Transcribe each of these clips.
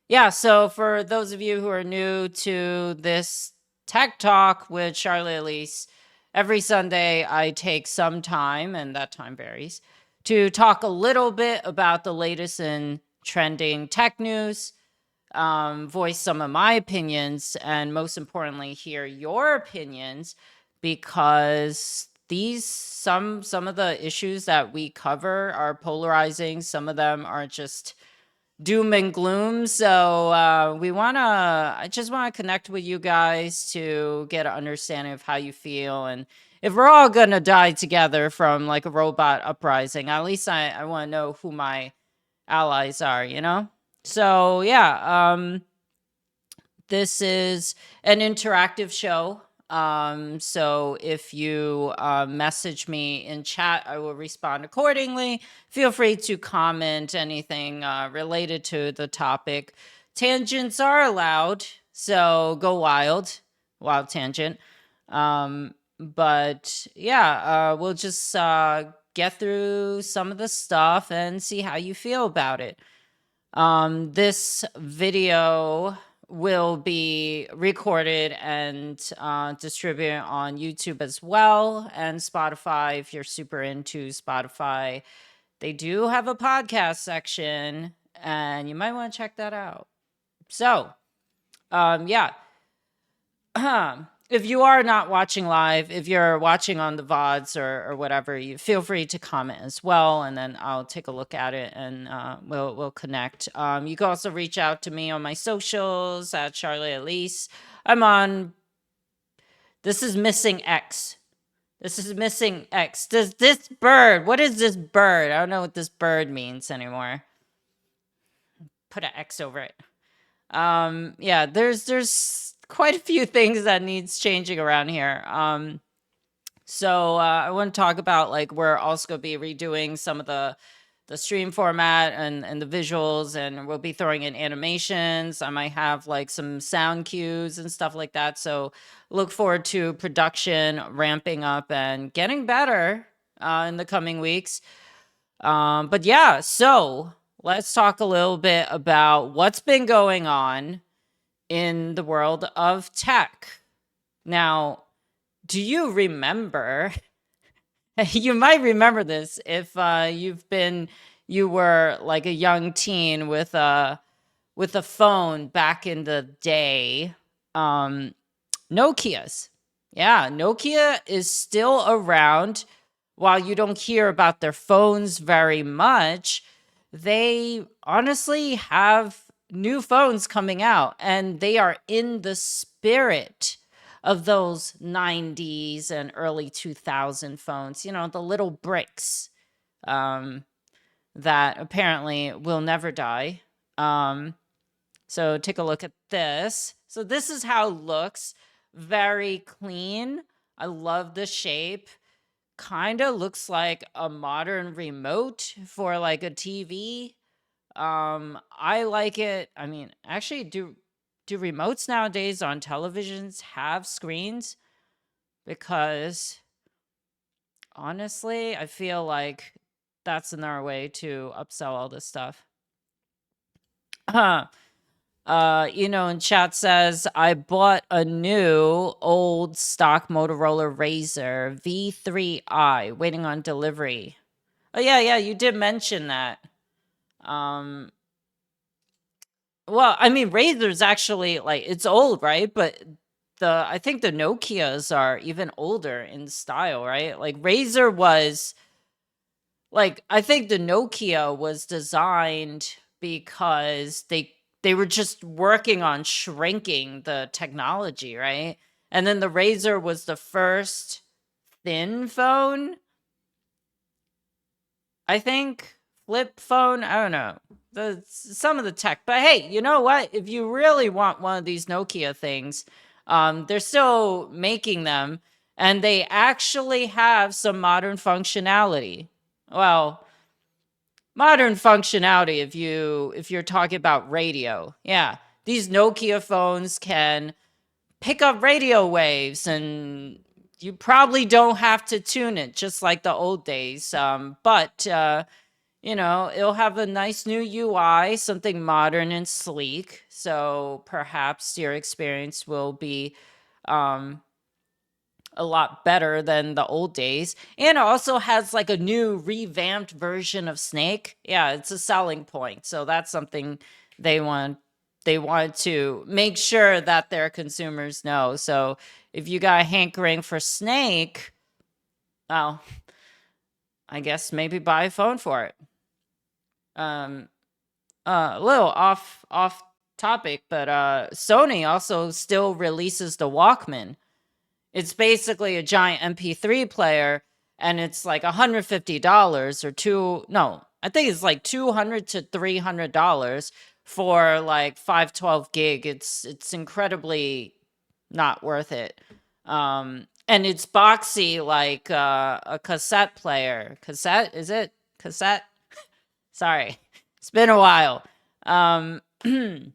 Yeah, so for those of you who are new to this Tech Talk with Sharlit Elise, every Sunday I take some time, and that time varies, to talk a little bit about the latest in trending tech news, voice some of my opinions, and most importantly, hear your opinions, because some of the issues that we cover are polarizing. Some of them are just doom and gloom. So I just want to connect with you guys to get an understanding of how you feel. And if we're all going to die together from like a robot uprising, at least I want to know who my allies are, you know? So yeah, this is an interactive show. So if you message me in chat, I will respond accordingly. Feel free to comment anything related to the topic. Tangents are allowed, so go wild, wild tangent. But yeah, we'll just get through some of the stuff and see how you feel about it. This video will be recorded and distributed on YouTube as well, and Spotify. If you're super into Spotify, they do have a podcast section, and you might want to check that out. So, yeah. If you are not watching live, if you're watching on the VODs or whatever, you feel free to comment as well, and then I'll take a look at it and we'll connect. You can also reach out to me on my socials at Sharlit Elise. I'm on. This is missing X. This is missing X. Does this bird? What is this bird? I don't know what this bird means anymore. Put an X over it. Yeah, there's quite a few things that needs changing around here. So I want to talk about, like, we're also going to be redoing some of the stream format and the visuals, and we'll be throwing in animations. I might have like some sound cues and stuff like that. So look forward to production ramping up and getting better in the coming weeks. But yeah, so let's talk a little bit about what's been going on in the world of tech. Now, do you remember? You might remember this if you were like a young teen with a phone back in the day. Nokia's. Yeah, Nokia is still around. While you don't hear about their phones very much, they honestly have new phones coming out, and they are in the spirit of those 90s and early 2000 phones, you know, the little bricks that apparently will never die. So take a look at this. So this is how it looks. Very clean. I love the shape. Kind of looks like a modern remote for like a TV. I like it. I mean, actually, do remotes nowadays on televisions have screens? Because honestly, I feel like that's another way to upsell all this stuff. And chat says, I bought a new old stock Motorola Razr V3i waiting on delivery. Oh yeah, you did mention that. Well, I mean, Razor's actually, like, it's old, right? But I think the Nokias are even older in style, right? Like Razor was, like, I think the Nokia was designed because they were just working on shrinking the technology, right? And then the Razor was the first thin phone, I think, flip phone. I don't know some of the tech, but hey, you know what? If you really want one of these Nokia things, they're still making them, and they actually have some modern functionality. Well, modern functionality if you're talking about radio. Yeah, these Nokia phones can pick up radio waves, and you probably don't have to tune it just like the old days. But It'll have a nice new UI, something modern and sleek. So perhaps your experience will be um, a lot better than the old days. And it also has like a new revamped version of Snake. Yeah, it's a selling point. So that's something they want to make sure that their consumers know. So if you got a hankering for Snake, well, I guess maybe buy a phone for it. Um, a little off topic, but Sony also still releases the Walkman. It's basically a giant MP3 player, and it's like $150 or no, I think it's like $200 to $300 for like 512 gig. It's incredibly not worth it. And it's boxy like a cassette player. Cassette, is it? Cassette? Sorry. It's been a while. In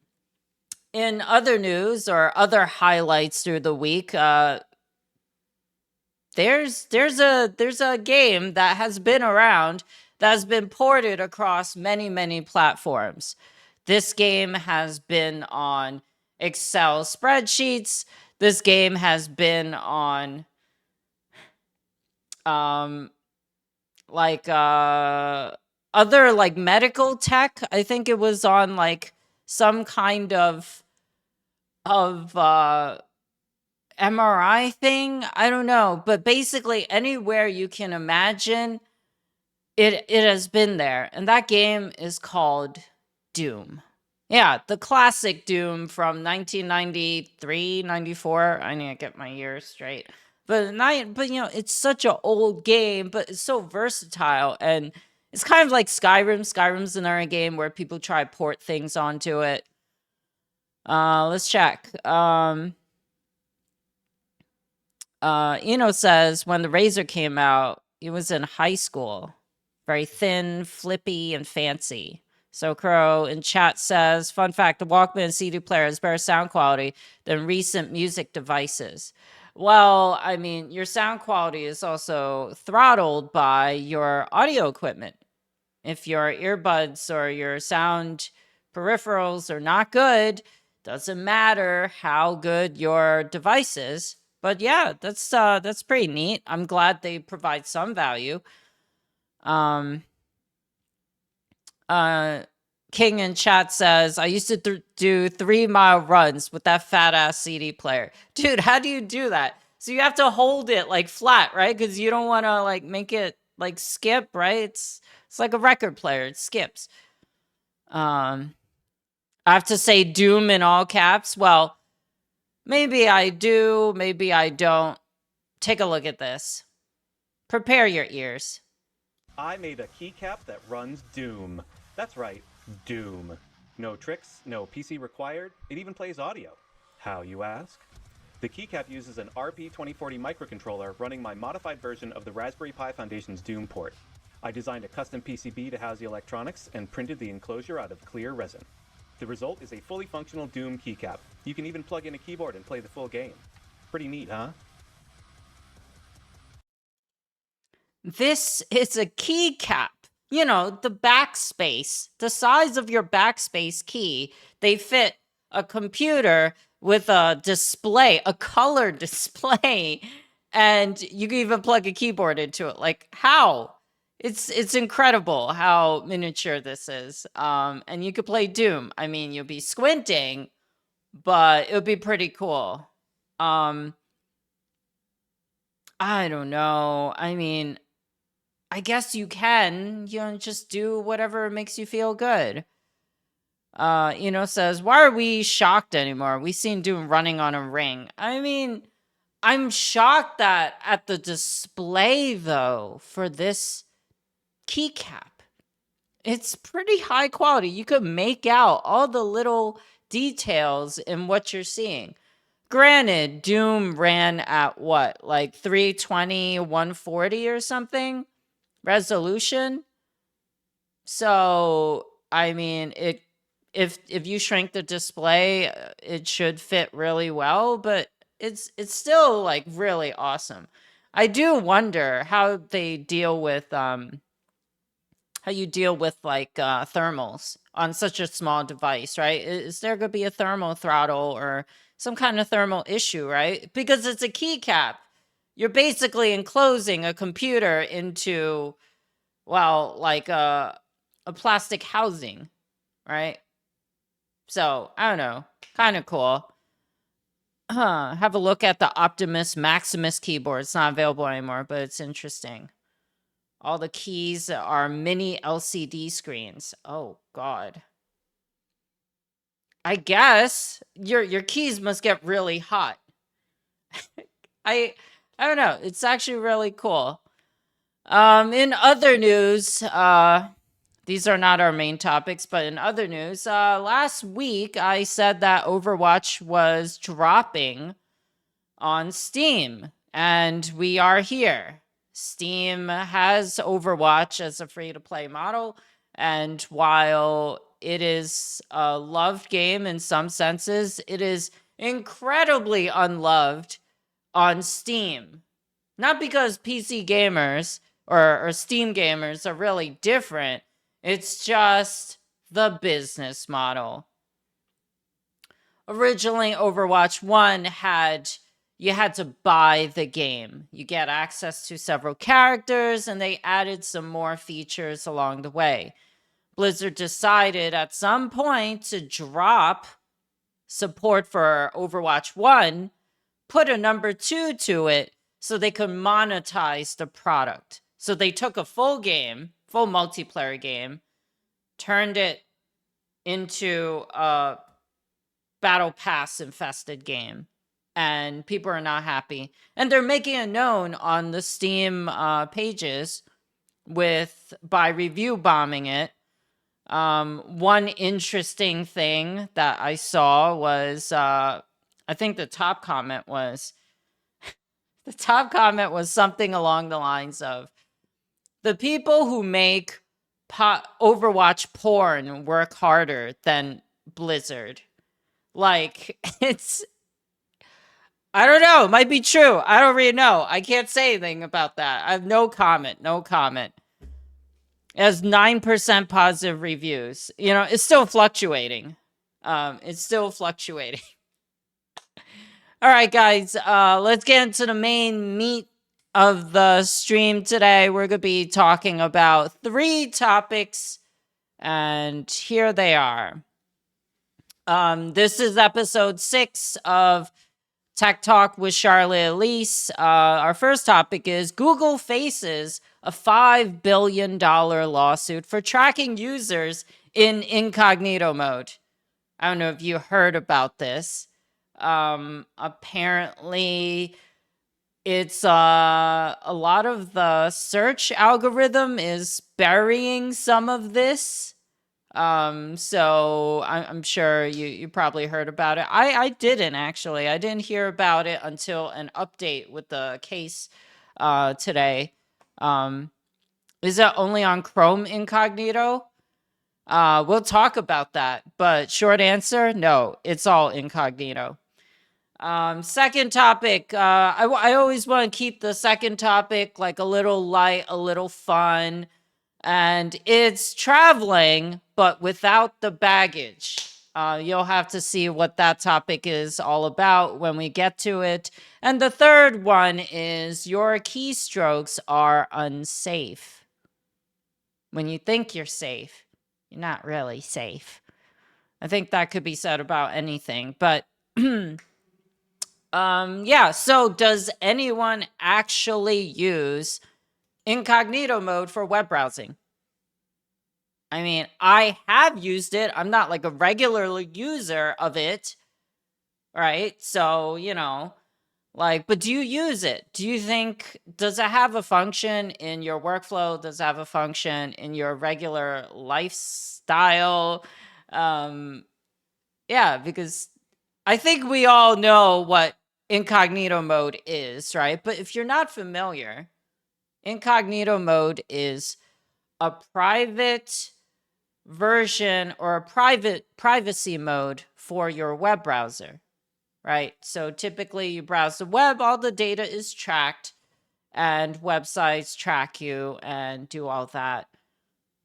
other news or other highlights through the week, there's a game that has been around that has been ported across many platforms. This game has been on Excel spreadsheets. This game has been on like other like medical tech. I think it was on like some kind of MRI thing. I don't know, but basically anywhere you can imagine, it has been there. And that game is called Doom. Yeah, the classic Doom from 1993, 94. I need to get my years straight. But it's such an old game, but it's so versatile, and it's kind of like Skyrim. Skyrim's another game where people try to port things onto it. Let's check. Says when the Razor came out, he was in high school. Very thin, flippy, and fancy. So Crow in chat says, fun fact, the Walkman CD player has better sound quality than recent music devices. Well, I mean, your sound quality is also throttled by your audio equipment. If your earbuds or your sound peripherals are not good, doesn't matter how good your device is. But yeah, that's pretty neat. I'm glad they provide some value. King in chat says, I used to do 3-mile runs with that fat ass CD player. Dude, how do you do that? So you have to hold it like flat, right? Because you don't want to like make it like skip, right? It's like a record player. It skips. I have to say Doom in all caps. Well, maybe I do, maybe I don't. Take a look at this. Prepare your ears. I made a keycap that runs Doom. That's right, Doom. No tricks, no PC required, it even plays audio. How, you ask? The keycap uses an RP2040 microcontroller running my modified version of the Raspberry Pi Foundation's Doom port. I designed a custom PCB to house the electronics and printed the enclosure out of clear resin. The result is a fully functional Doom keycap. You can even plug in a keyboard and play the full game. Pretty neat, huh? This is a keycap. The backspace, the size of your backspace key, they fit a computer with a display, a color display, and you can even plug a keyboard into it. Like, how? It's incredible how miniature this is. And you could play Doom. I mean, you'll be squinting, but it would be pretty cool. I don't know. I mean, I guess you can, just do whatever makes you feel good. Says, why are we shocked anymore? We seen Doom running on a ring. I mean, I'm shocked that at the display, though, for this keycap. It's pretty high quality. You could make out all the little details in what you're seeing. Granted, Doom ran at what, like 320, 140 or something? Resolution. So I mean, if you shrink the display, it should fit really well, but it's still like really awesome. I do wonder how they deal with how you deal with like thermals on such a small device, right? Is there going to be a thermal throttle or some kind of thermal issue, right? Because it's a keycap. You're basically enclosing a computer into, well, like a plastic housing, right? So I don't know, kind of cool. Have a look at the Optimus Maximus keyboard. It's not available anymore, but it's interesting. All the keys are mini LCD screens. Oh God. I guess your keys must get really hot. I I don't know. It's actually really cool. In other news, these are not our main topics, but in other news, last week I said that Overwatch was dropping on Steam, and we are here. Steam has Overwatch as a free-to-play model, and while it is a loved game in some senses, it is incredibly unloved on Steam. Not because PC gamers or Steam gamers are really different, it's just the business model. Originally, Overwatch 1 you had to buy the game. You get access to several characters, and they added some more features along the way. Blizzard decided at some point to drop support for Overwatch 1, put a number 2 to it so they could monetize the product. So they took a full game, full multiplayer game, turned it into a battle pass infested game, and people are not happy, and they're making it known on the Steam pages by review bombing it. One interesting thing that I saw was I think the top comment was something along the lines of, the people who make Overwatch porn work harder than Blizzard. Like, I don't know. It might be true. I don't really know. I can't say anything about that. I have no comment. It has 9% positive reviews. It's still fluctuating. It's still fluctuating. All right, guys. Let's get into the main meat of the stream today. We're going to be talking about 3 topics, and here they are. This is episode 6 of Tech Talk with Sharlit Elise. Our first topic is Google faces a $5 billion lawsuit for tracking users in incognito mode. I don't know if you heard about this. Apparently, it's a lot of the search algorithm is burying some of this. So I'm sure you probably heard about it. I didn't actually. I didn't hear about it until an update with the case today. Is it only on Chrome Incognito? We'll talk about that, but short answer, no, it's all incognito. Second topic, I always want to keep the second topic like a little light, a little fun. And it's traveling, but without the baggage. You'll have to see what that topic is all about when we get to it. And the third one is your keystrokes are unsafe. When you think you're safe, you're not really safe. I think that could be said about anything. But yeah, so does anyone actually use incognito mode for web browsing? I mean, I have used it. I'm not like a regular user of it, right? So, but do you use it? Do you think, does it have a function in your workflow? Does it have a function in your regular lifestyle? Yeah, because I think we all know what incognito mode is, right? But if you're not familiar, incognito mode is a private version or a private privacy mode for your web browser, right? So typically you browse the web, all the data is tracked, and websites track you and do all that.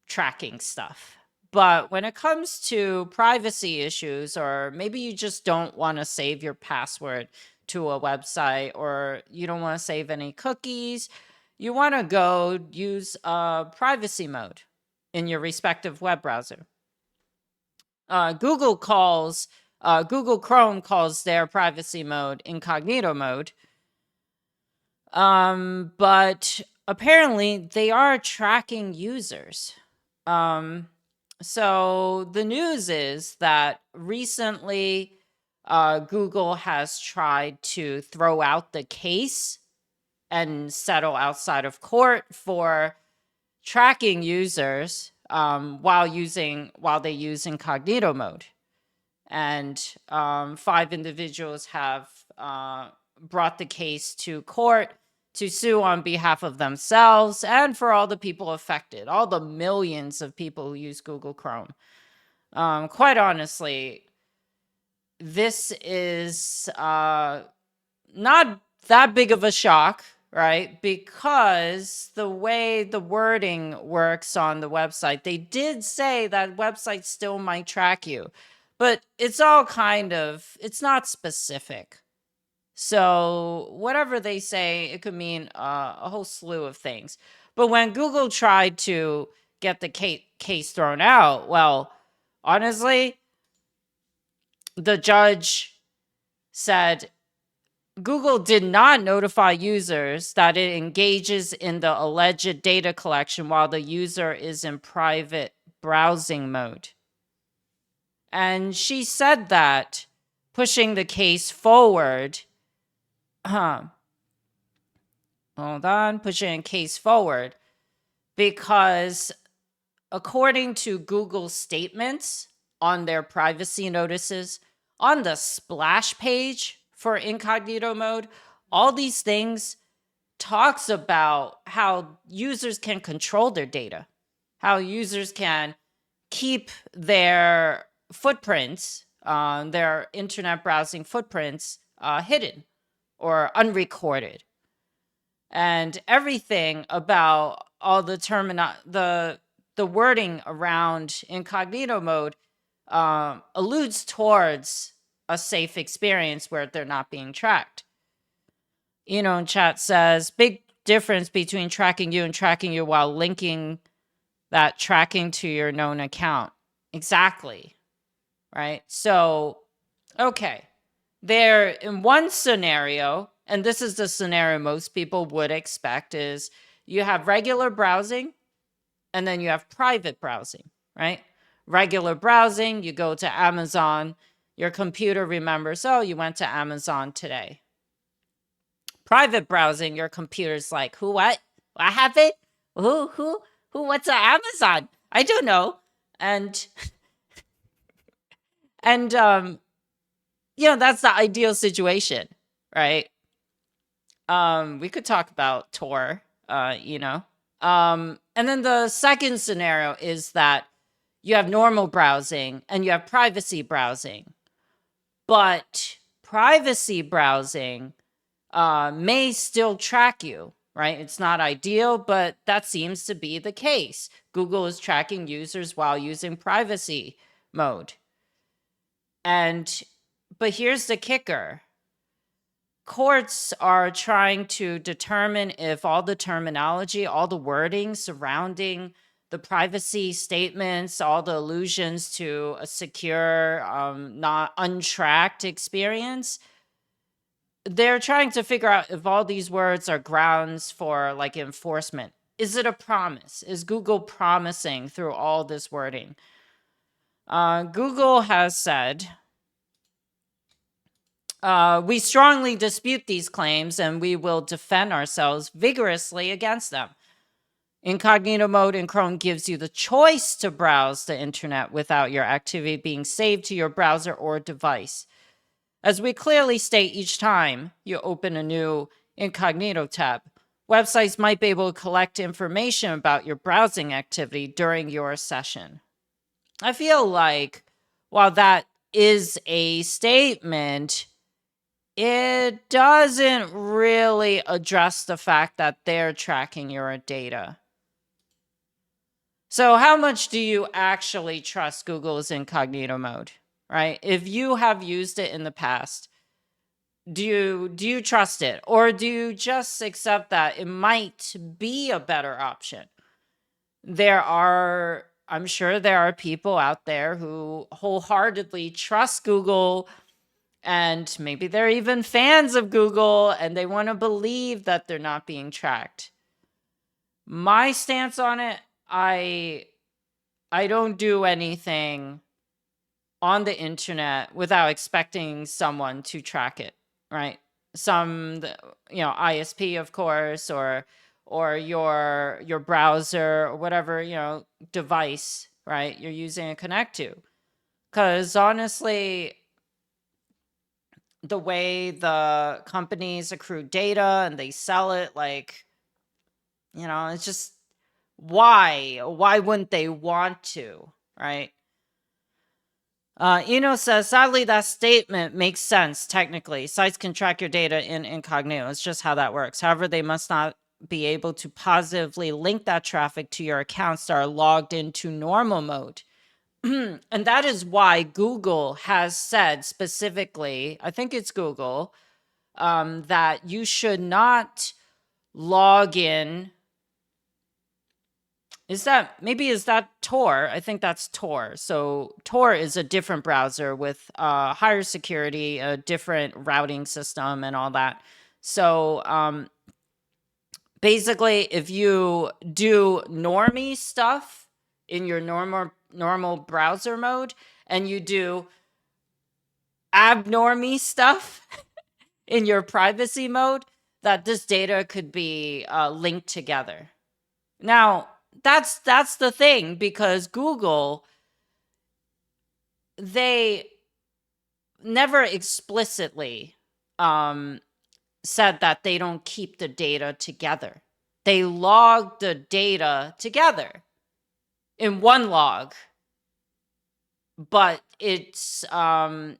tracking stuff. But when it comes to privacy issues, or maybe you just don't want to save your password to a website, or you don't want to save any cookies, you want to go use privacy mode in your respective web browser. Google Chrome calls their privacy mode incognito mode. But apparently they are tracking users. So the news is that recently Google has tried to throw out the case and settle outside of court for tracking users while they use incognito mode. And 5 individuals have brought the case to court to sue on behalf of themselves and for all the people affected, all the millions of people who use Google Chrome. Quite honestly, this is not that big of a shock, right? Because the way the wording works on the website, they did say that websites still might track you, but it's all it's not specific. So whatever they say, it could mean a whole slew of things. But when Google tried to get the case thrown out, well, honestly, the judge said Google did not notify users that it engages in the alleged data collection while the user is in private browsing mode. And she said that, pushing the case forward. Hold on, pushing a case forward because according to Google's statements on their privacy notices, on the splash page for incognito mode, all these things talks about how users can control their data, how users can keep their footprints, their internet browsing footprints hidden or unrecorded. And everything about all the wording around incognito mode alludes towards a safe experience where they're not being tracked. In chat says, big difference between tracking you and tracking you while linking that tracking to your known account. Exactly. Right? So, okay. There, in one scenario, and this is the scenario most people would expect, is you have regular browsing and then you have private browsing, right? Regular browsing, you go to Amazon, your computer remembers, oh, you went to Amazon today. Private browsing, your computer's like, who, what? What happened? Who, what's a Amazon? I don't know. And that's the ideal situation, right? We could talk about Tor, and then the second scenario is that you have normal browsing and you have privacy browsing. But privacy browsing may still track you, right? It's not ideal, but that seems to be the case. Google is tracking users while using privacy mode. But here's the kicker. Courts are trying to determine if all the terminology, all the wording surrounding the privacy statements, all the allusions to a secure, not untracked experience, they're trying to figure out if all these words are grounds for like enforcement. Is it a promise? Is Google promising through all this wording? Google has said, we strongly dispute these claims and we will defend ourselves vigorously against them. Incognito mode in Chrome gives you the choice to browse the internet without your activity being saved to your browser or device. As we clearly state each time you open a new incognito tab, websites might be able to collect information about your browsing activity during your session. I feel like while that is a statement, it doesn't really address the fact that they're tracking your data. So how much do you actually trust Google's incognito mode, right? If you have used it in the past, do you trust it, or do you just accept that it might be a better option? I'm sure there are people out there who wholeheartedly trust Google, and maybe they're even fans of Google and they want to believe that they're not being tracked. My stance on it, I don't do anything on the internet without expecting someone to track it, right? ISP, of course, or your browser or whatever, device, right, you're using to connect to. Because honestly, the way the companies accrue data and they sell it, like, it's just, why wouldn't they want to, right? Eno says, sadly, that statement makes sense technically. Sites can track your data in incognito. It's just how that works. However, they must not be able to positively link that traffic to your accounts that are logged into normal mode. And that is why Google has said specifically, I think it's Google, that you should not log in. Is that Tor? I think that's Tor. So Tor is a different browser with higher security, a different routing system, and all that. So basically, if you do normie stuff in your normal browser mode, and you do abnormie stuff in your privacy mode, that this data could be linked together. Now, that's the thing, because Google, they never explicitly said that they don't keep the data together. They log the data together in one log, but it's not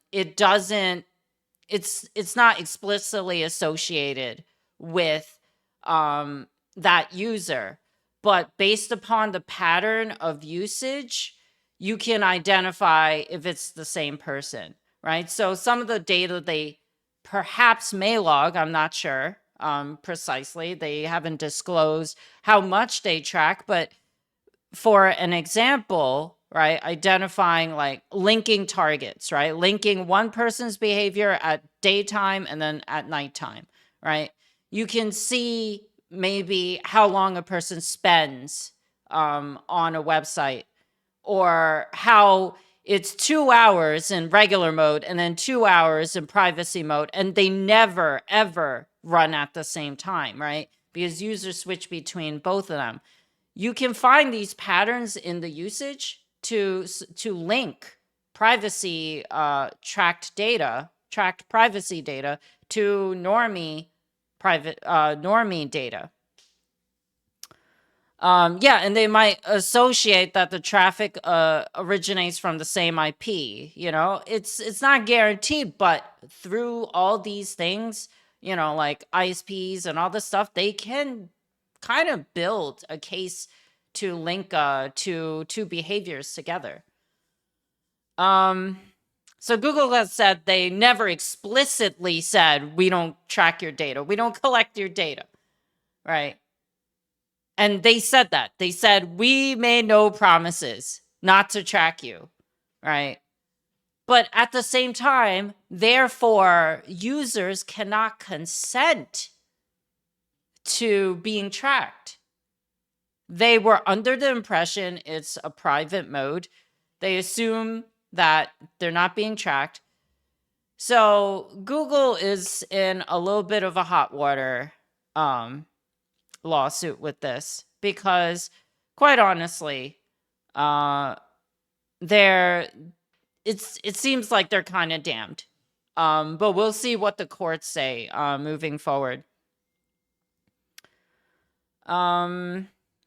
explicitly associated with that user. But based upon the pattern of usage, you can identify if it's the same person, right? So some of the data they perhaps may log, I'm not sure precisely. They haven't disclosed how much they track, but for an example, right, identifying, like, linking targets, right? Linking one person's behavior at daytime and then at nighttime, right? You can see maybe how long a person spends on a website, or how it's 2 hours in regular mode and then 2 hours in privacy mode, and they never ever run at the same time, right? Because users switch between both of them. You can find these patterns in the usage to link privacy tracked privacy data to normie data. And they might associate that the traffic originates from the same IP. It's not guaranteed, but through all these things, like ISPs and all this stuff, they can kind of build a case to link two behaviors together. So Google has said they never explicitly said, we don't track your data, we don't collect your data, right? And they said that. They said, we made no promises not to track you, right? But at the same time, therefore, users cannot consent to being tracked. They were under the impression it's a private mode. They assume that they're not being tracked. So Google is in a little bit of a hot water lawsuit with this, because quite honestly, it seems like they're kind of damned. But we'll see what the courts say moving forward.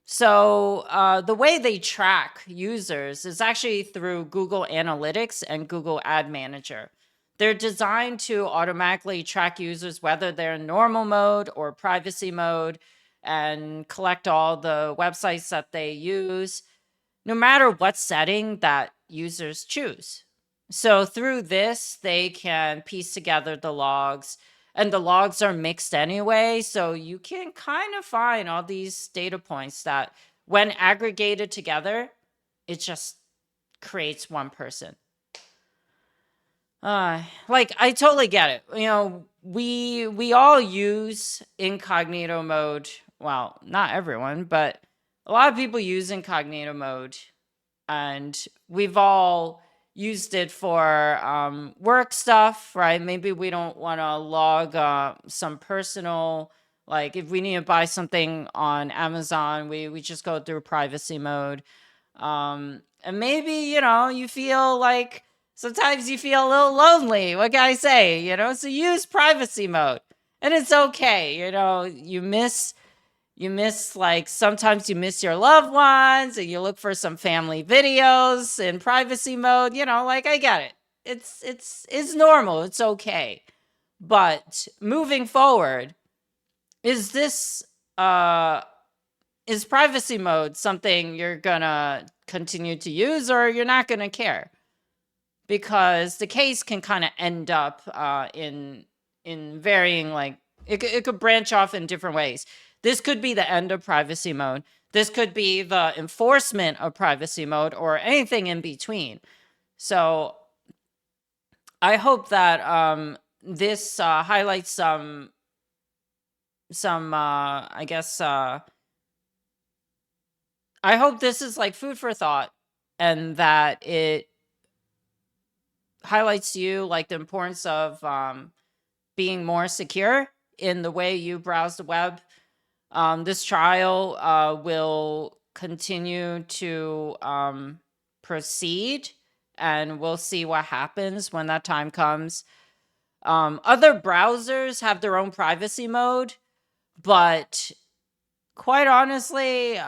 So the way they track users is actually through Google Analytics and Google Ad Manager. They're designed to automatically track users, whether they're in normal mode or privacy mode, and collect all the websites that they use. no matter what setting that users choose. So through this, they can piece together the logs, and the logs are mixed anyway. So you can kind of find all these data points that, when aggregated together, it just creates one person. Like, I totally get it. You know, we all use incognito mode. Well, not everyone, but a lot of people use incognito mode, and we've all used it for work stuff, right? Maybe we don't want to log some personal, like if we need to buy something on Amazon, we just go through privacy mode. And maybe, you know, you feel like sometimes you feel a little lonely. What can I say? You know, so use privacy mode. And it's okay. You know, you miss like sometimes you miss your loved ones and you look for some family videos in privacy mode, you know, like I get it. It's normal. It's okay. But moving forward, is this is privacy mode something you're gonna continue to use, or you're not gonna care? Because the case can kind of end up in varying, like it could branch off in different ways. This could be the end of privacy mode. This could be the enforcement of privacy mode, or anything in between. So I hope that this highlights some I guess I hope this is like food for thought, and that it highlights to you like the importance of being more secure in the way you browse the web. This trial will continue to proceed, and we'll see what happens when that time comes. Other browsers have their own privacy mode, but quite honestly,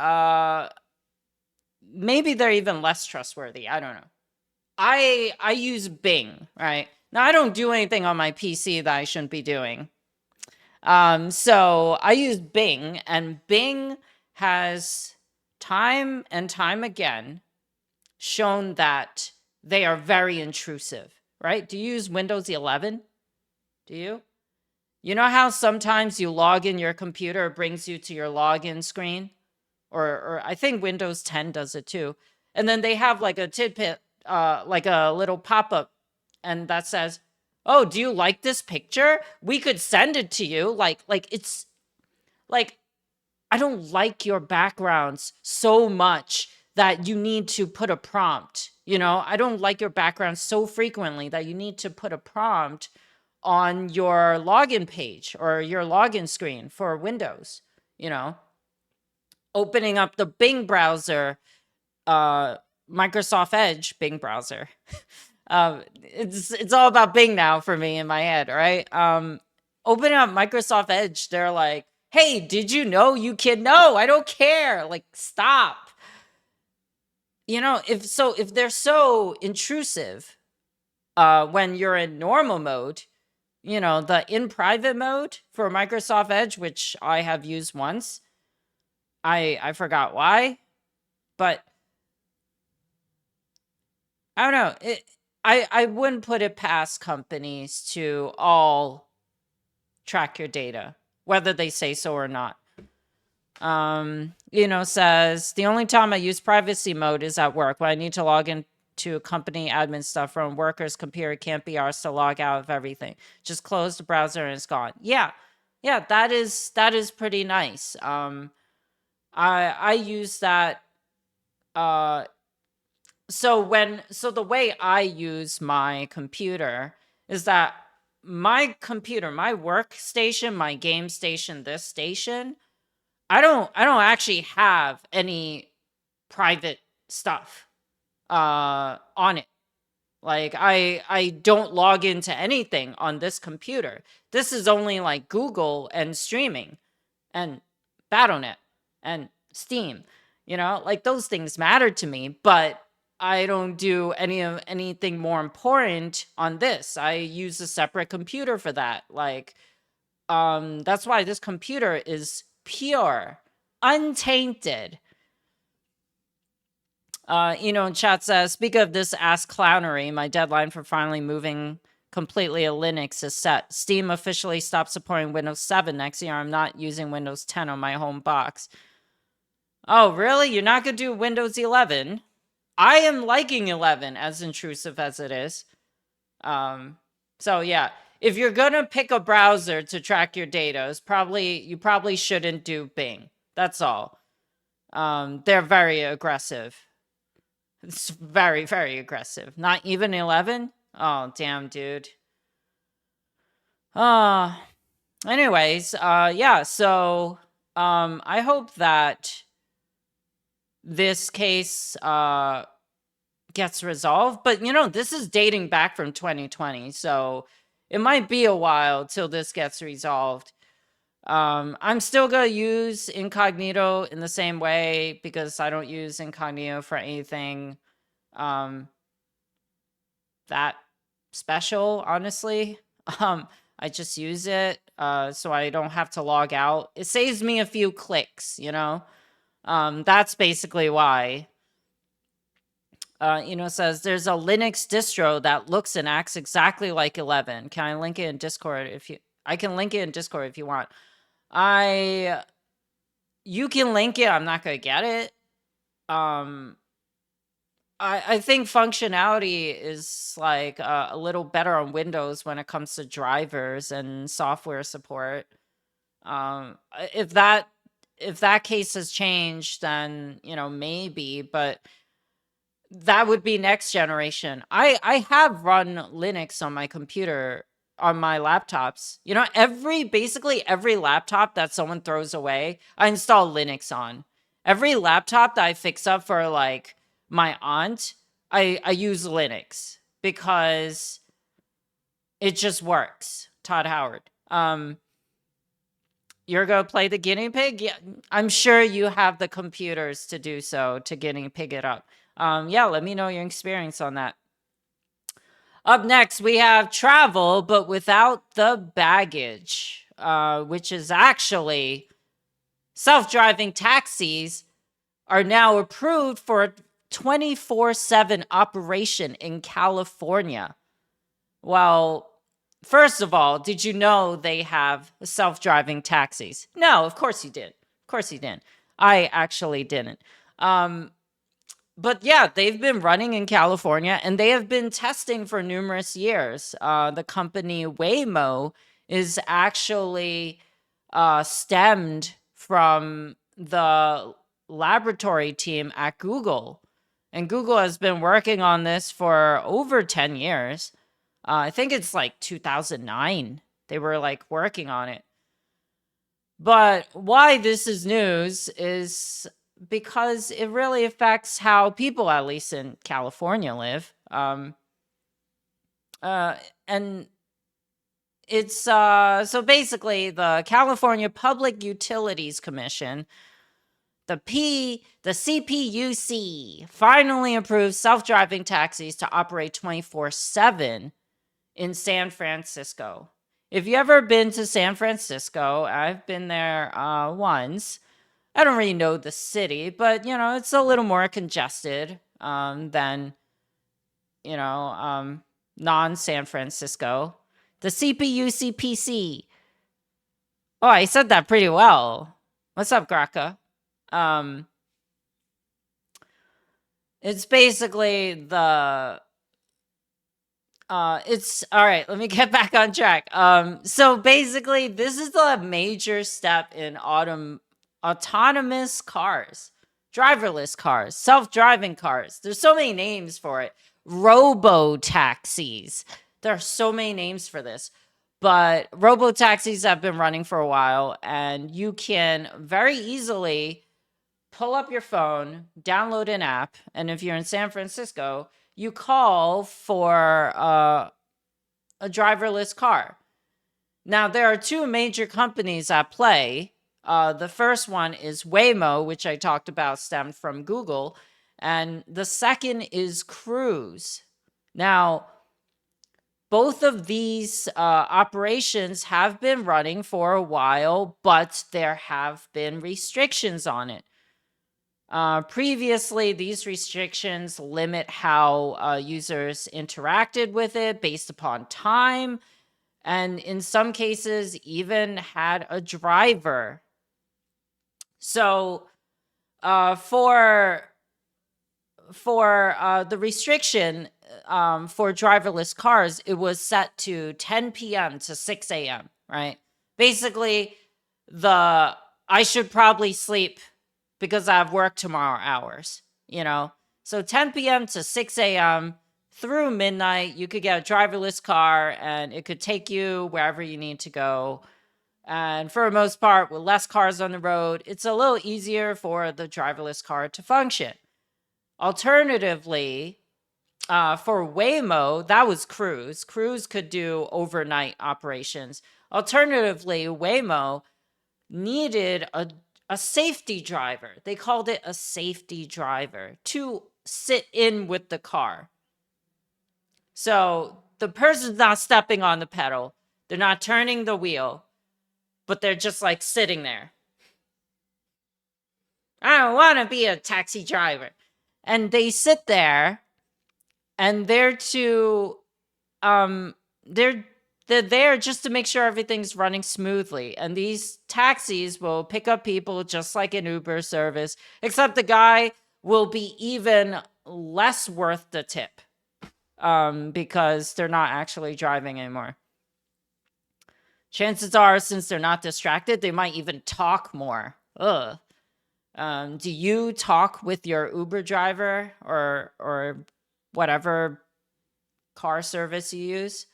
maybe they're even less trustworthy. I don't know. I use Bing, right? Now, I don't do anything on my PC that I shouldn't be doing. So I use Bing, and Bing has time and time again shown that they are very intrusive, right? Do you use Windows 11? Do you? You know how sometimes you log in your computer, it brings you to your login screen? Or I think Windows 10 does it too. And then they have like a tidbit, like a little pop-up, and that says, "Oh, do you like this picture? We could send it to you." Like it's like, I don't like your backgrounds so much that you need to put a prompt. You know, I don't like your background so frequently that you need to put a prompt on your login page or your login screen for Windows. You know, opening up the Bing browser, Microsoft Edge Bing browser. It's all about Bing now for me in my head, right? Opening up Microsoft Edge, they're like, "Hey, did you know you can?" No, I don't care. Like, stop. You know, if they're so intrusive, when you're in normal mode, you know, the in private mode for Microsoft Edge, which I have used once, I forgot why, but I don't know. I wouldn't put it past companies to all track your data, whether they say so or not. You know, says the only time I use privacy mode is at work when I need to log into company admin stuff from workers' computer. Can't be arsed to log out of everything. Just close the browser and it's gone. Yeah, that is pretty nice. I use that. So the way I use my computer is that my computer, my workstation, my game station, this station, I don't actually have any private stuff on it. Like, I don't log into anything on this computer. This is only like Google and streaming and Battle.net and Steam. You know, like those things matter to me, but I don't do anything more important on this. I use a separate computer for that. Like, that's why this computer is pure, untainted. In chat says, speak of this ass clownery, my deadline for finally moving completely to Linux is set. Steam officially stopped supporting Windows 7 next year. I'm not using Windows 10 on my home box. Oh, really? You're not going to do Windows 11? I am liking 11, as intrusive as it is. So yeah, if you're going to pick a browser to track your data, you probably shouldn't do Bing. That's all. They're very aggressive. It's very, very aggressive. Not even 11? Oh, damn, dude. Anyways, yeah, so I hope that this case gets resolved. But, this is dating back from 2020, so it might be a while till this gets resolved. I'm still going to use Incognito in the same way because I don't use Incognito for anything that special, honestly. I just use it so I don't have to log out. It saves me a few clicks, that's basically why. Says there's a Linux distro that looks and acts exactly like 11. Can I link it in Discord I can link it in Discord if you want. You can link it. I'm not going to get it. I think functionality is like a little better on Windows when it comes to drivers and software support. If that case has changed, then maybe, but that would be next generation. I have run Linux on my computer, on my laptops. Basically every laptop that someone throws away, I install Linux on. Every laptop that I fix up for like my aunt, I use Linux because it just works. Todd Howard. You're going to play the guinea pig? Yeah, I'm sure you have the computers to do so, to guinea pig it up. Yeah, let me know your experience on that. Up next, we have travel, but without the baggage, which is actually self-driving taxis are now approved for a 24/7 operation in California. Well, first of all, did you know they have self-driving taxis? No, of course you did. Of course you didn't. I actually didn't. But yeah, they've been running in California and they have been testing for numerous years. The company Waymo is actually stemmed from the laboratory team at Google. And Google has been working on this for over 10 years. I think it's like 2009. They were like working on it. But why this is news is because it really affects how people, at least in California, live. And it's so basically the California Public Utilities Commission, the CPUC, finally approved self-driving taxis to operate 24/7 in San Francisco. If you ever been to San Francisco, I've been there once. I don't really know the city, but it's a little more congested than non-San Francisco. The CPUCPC. Oh, I said that pretty well. What's up, Graka? It's basically the it's all right. Let me get back on track. So basically, this is a major step in autonomous cars, driverless cars, self-driving cars. There's so many names for it. Robo taxis. There are so many names for this. But robo taxis have been running for a while, and you can very easily pull up your phone, download an app, and if you're in San Francisco, you call for a driverless car. Now, there are two major companies at play. The first one is Waymo, which I talked about, stemmed from Google, and the second is Cruise. Now, both of these operations have been running for a while, but there have been restrictions on it. Previously, these restrictions limit how users interacted with it based upon time, and in some cases, even had a driver. So, for the restriction for driverless cars, it was set to 10 p.m. to 6 a.m., right? Basically, I should probably sleep because I have work tomorrow hours, you know? So 10 p.m. to 6 a.m. through midnight, you could get a driverless car and it could take you wherever you need to go. And for the most part, with less cars on the road, it's a little easier for the driverless car to function. Alternatively, for Waymo, that was Cruise. Cruise could do overnight operations. Alternatively, Waymo needed a safety driver. They called it a safety driver to sit in with the car. So the person's not stepping on the pedal. They're not turning the wheel, but they're just like sitting there. I don't want to be a taxi driver. And they sit there and they're they're there just to make sure everything's running smoothly. And these taxis will pick up people just like an Uber service, except the guy will be even less worth the tip because they're not actually driving anymore. Chances are, since they're not distracted, they might even talk more. Ugh. Do you talk with your Uber driver or whatever car service you use?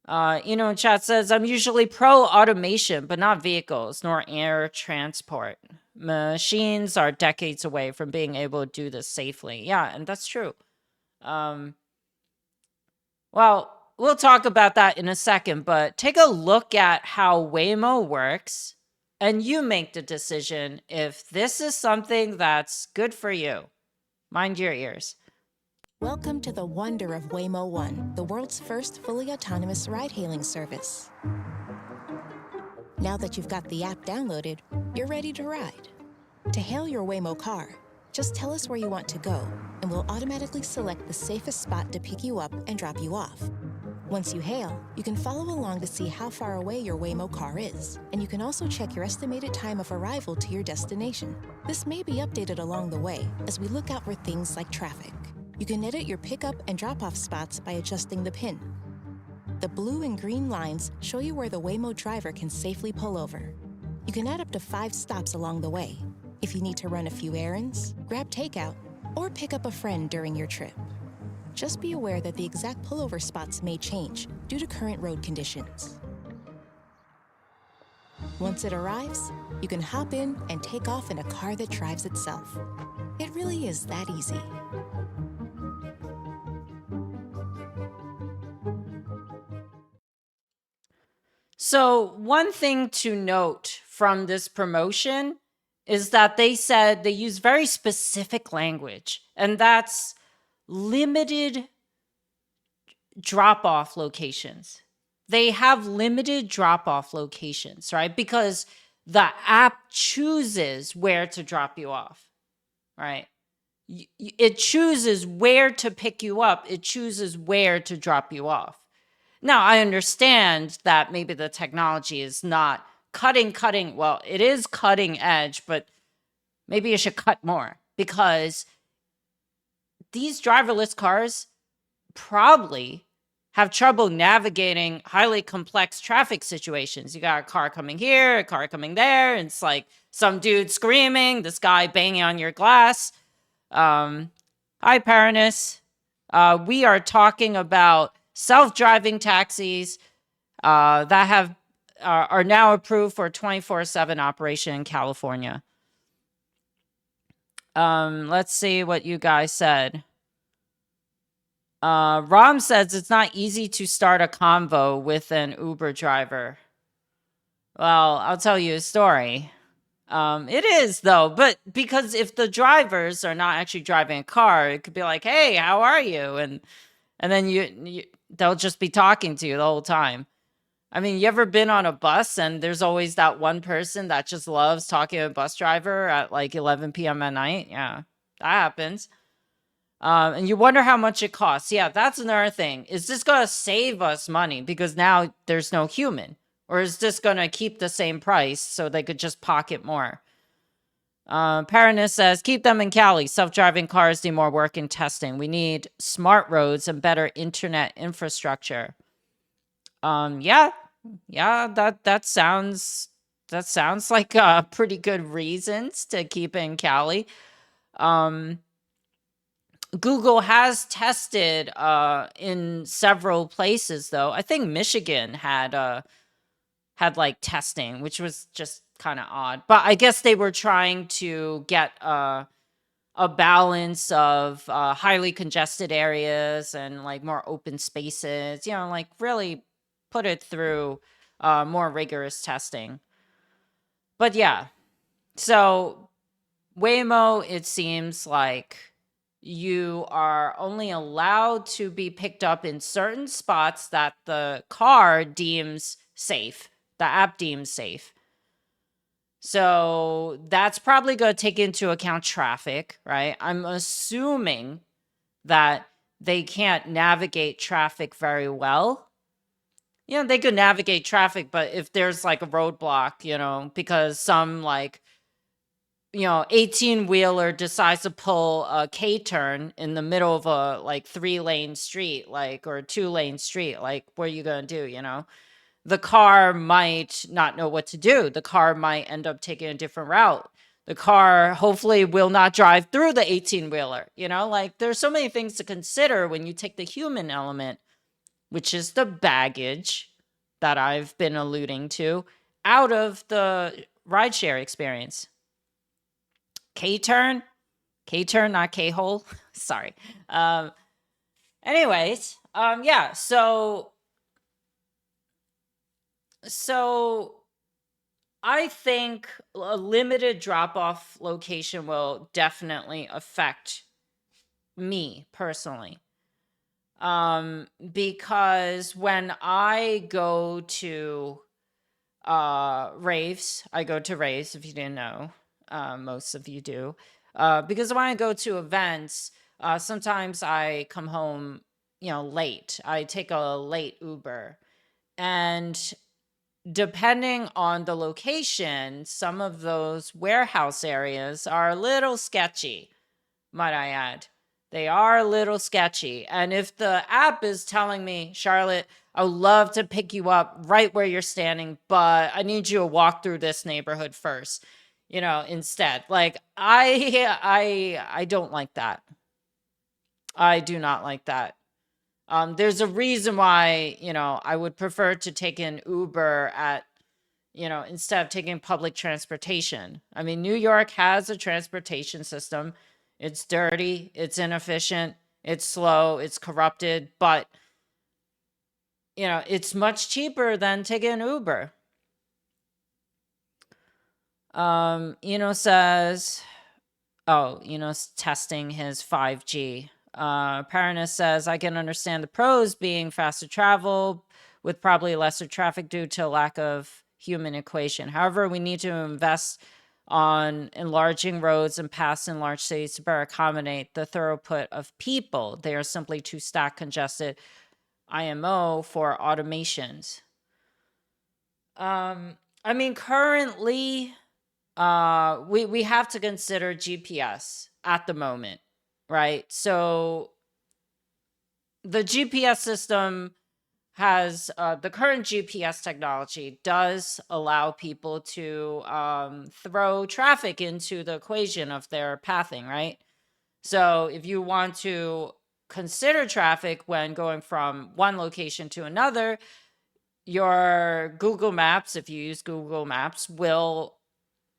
In chat says, I'm usually pro automation, but not vehicles nor air transport. Machines are decades away from being able to do this safely. Yeah, and that's true. Well, we'll talk about that in a second, but take a look at how Waymo works and you make the decision if this is something that's good for you. Mind your ears. Welcome to the wonder of Waymo One, the world's first fully autonomous ride-hailing service. Now that you've got the app downloaded, you're ready to ride. To hail your Waymo car, just tell us where you want to go, and we'll automatically select the safest spot to pick you up and drop you off. Once you hail, you can follow along to see how far away your Waymo car is, and you can also check your estimated time of arrival to your destination. This may be updated along the way as we look out for things like traffic. You can edit your pickup and drop-off spots by adjusting the pin. The blue and green lines show you where the Waymo driver can safely pull over. You can add up to 5 stops along the way if you need to run a few errands, grab takeout, or pick up a friend during your trip. Just be aware that the exact pullover spots may change due to current road conditions. Once it arrives, you can hop in and take off in a car that drives itself. It really is that easy. So one thing to note from this promotion is that they said they use very specific language, and that's limited drop-off locations. They have limited drop-off locations, right? Because the app chooses where to drop you off, right? It chooses where to pick you up. It chooses where to drop you off. Now, I understand that maybe the technology is not cutting. Well, it is cutting edge, but maybe it should cut more because these driverless cars probably have trouble navigating highly complex traffic situations. You got a car coming here, a car coming there, and it's like some dude screaming, this guy banging on your glass. Hi, Paranus. We are talking about self-driving taxis that are now approved for 24/7 operation in California. Let's see what you guys said. Rom says it's not easy to start a convo with an Uber driver. Well, I'll tell you a story. It is though, but because if the drivers are not actually driving a car, it could be like, "Hey, how are you?" and then they'll just be talking to you the whole time. I mean, you ever been on a bus and there's always that one person that just loves talking to a bus driver at like 11 p.m. at night? Yeah, that happens. And you wonder how much it costs. Yeah, that's another thing. Is this going to save us money because now there's no human? Or is this going to keep the same price so they could just pocket more? Paranus says, keep them in Cali. Self-driving cars need more work in testing. We need smart roads and better internet infrastructure. Yeah, that sounds like pretty good reasons to keep it in Cali. Google has tested in several places though. I think Michigan had like testing, which was just kind of odd. But I guess they were trying to get a balance of highly congested areas and like more open spaces, you know, like really put it through more rigorous testing. But yeah, so Waymo, it seems like you are only allowed to be picked up in certain spots that the car deems safe, the app deems safe. So that's probably going to take into account traffic, right? I'm assuming that they can't navigate traffic very well. You know, they could navigate traffic, but if there's like a roadblock, you know, because some like, you know, 18-wheeler decides to pull a K-turn in the middle of a like 3-lane street, like, or 2-lane street, like, what are you going to do, you know? The car might not know what to do. The car might end up taking a different route. The car hopefully will not drive through the 18-wheeler, you know? Like, there's so many things to consider when you take the human element, which is the baggage that I've been alluding to, out of the rideshare experience. K-turn, not K-hole. Sorry. Anyways, yeah, so I think a limited drop-off location will definitely affect me personally. Because when I go to raves, if you didn't know. Most of you do. Because when I go to events, sometimes I come home, you know, late. I take a late Uber. And depending on the location, some of those warehouse areas are a little sketchy, might I add. They are a little sketchy. And if the app is telling me, Charlotte, I would love to pick you up right where you're standing, but I need you to walk through this neighborhood first, you know, instead. Like, I don't like that. I do not like that. There's a reason why, you know, I would prefer to take an Uber at, you know, instead of taking public transportation. I mean, New York has a transportation system. It's dirty, it's inefficient, it's slow, it's corrupted, but, you know, it's much cheaper than taking an Uber. Says, Eno's testing his 5G. Paranus says, I can understand the pros being faster travel with probably lesser traffic due to a lack of human equation. However, we need to invest on enlarging roads and paths in large cities to better accommodate the throughput of people. They are simply too stack congested IMO for automations. I mean, currently, we have to consider GPS at the moment, right? So the GPS system has the current GPS technology does allow people to throw traffic into the equation of their pathing, right? So if you want to consider traffic when going from one location to another, your Google Maps, if you use Google Maps, will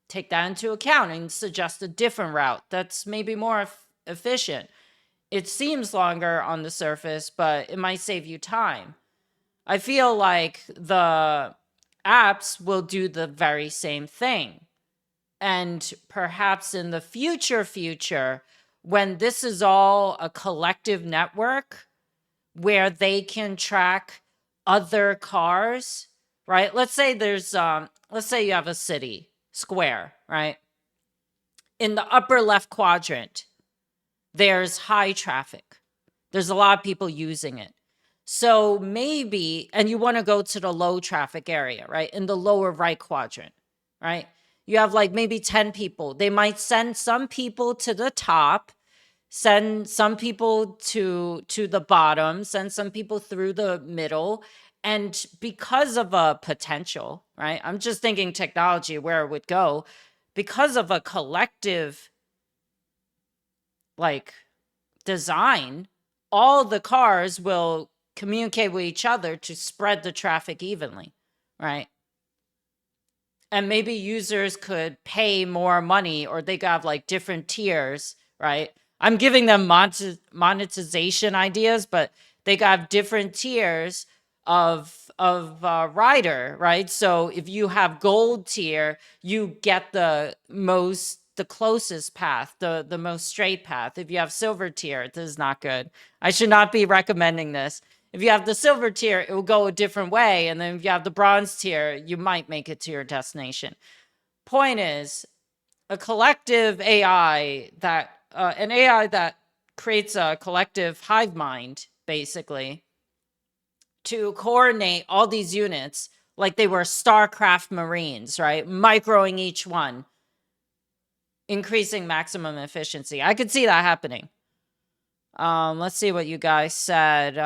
take that into account and suggest a different route that's maybe more efficient. It seems longer on the surface, but it might save you time. I feel like the apps will do the very same thing. And perhaps in the future, when this is all a collective network where they can track other cars right? Let's say let's say you have a city square, right? In the upper left quadrant, there's high traffic. There's a lot of people using it. So maybe, and you want to go to the low traffic area, right? In the lower right quadrant, right? You have like maybe 10 people. They might send some people to the top, send some people to the bottom, send some people through the middle. And because of a potential, right? I'm just thinking technology where it would go, because of a collective like design, all the cars will communicate with each other to spread the traffic evenly, right? And maybe users could pay more money, or they could have like different tiers, right? I'm giving them monetization ideas, but they could have different tiers of rider, right? So if you have gold tier, you get the closest path, the most straight path. If you have silver tier, this is not good. I should not be recommending this. If you have the silver tier, it will go a different way. And then if you have the bronze tier, you might make it to your destination. Point is, a collective AI an AI that creates a collective hive mind, basically, to coordinate all these units like they were StarCraft Marines, right? Microing each one, increasing maximum efficiency. I could see that happening. Let's see what you guys said.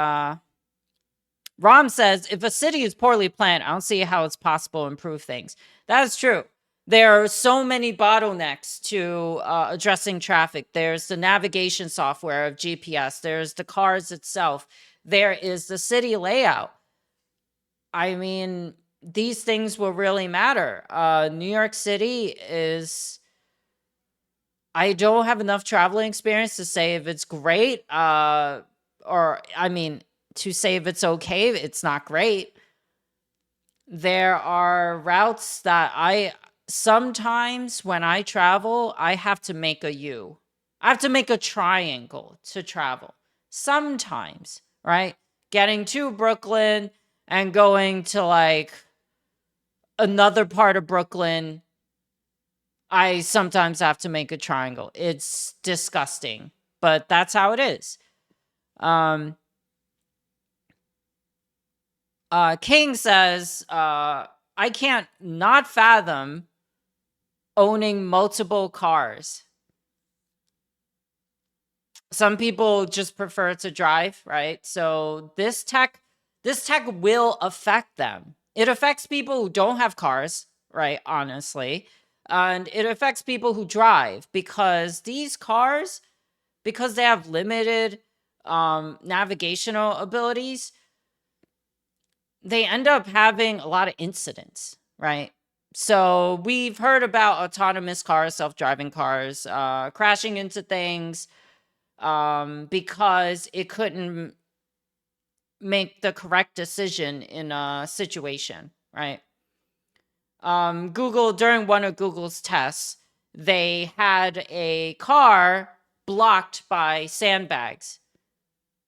Rom says, if a city is poorly planned, I don't see how it's possible to improve things. That is true. There are so many bottlenecks to addressing traffic. There's the navigation software of GPS. There's the cars itself. There is the city layout. I mean, these things will really matter. New York City is... I don't have enough traveling experience to say if it's great, or, I mean, to say if it's okay. It's not great. There are routes that sometimes when I travel, I have to make a U. I have to make a triangle to travel. Sometimes, right? Getting to Brooklyn and going to like another part of Brooklyn, I sometimes have to make a triangle. It's disgusting, but that's how it is. King says, I can't not fathom owning multiple cars. Some people just prefer to drive, right? So this tech will affect them. It affects people who don't have cars, right? Honestly. And it affects people who drive, because these cars, because they have limited navigational abilities, they end up having a lot of incidents, right? So we've heard about autonomous cars, self-driving cars, crashing into things because it couldn't make the correct decision in a situation, right? Google, during one of Google's tests, they had a car blocked by sandbags.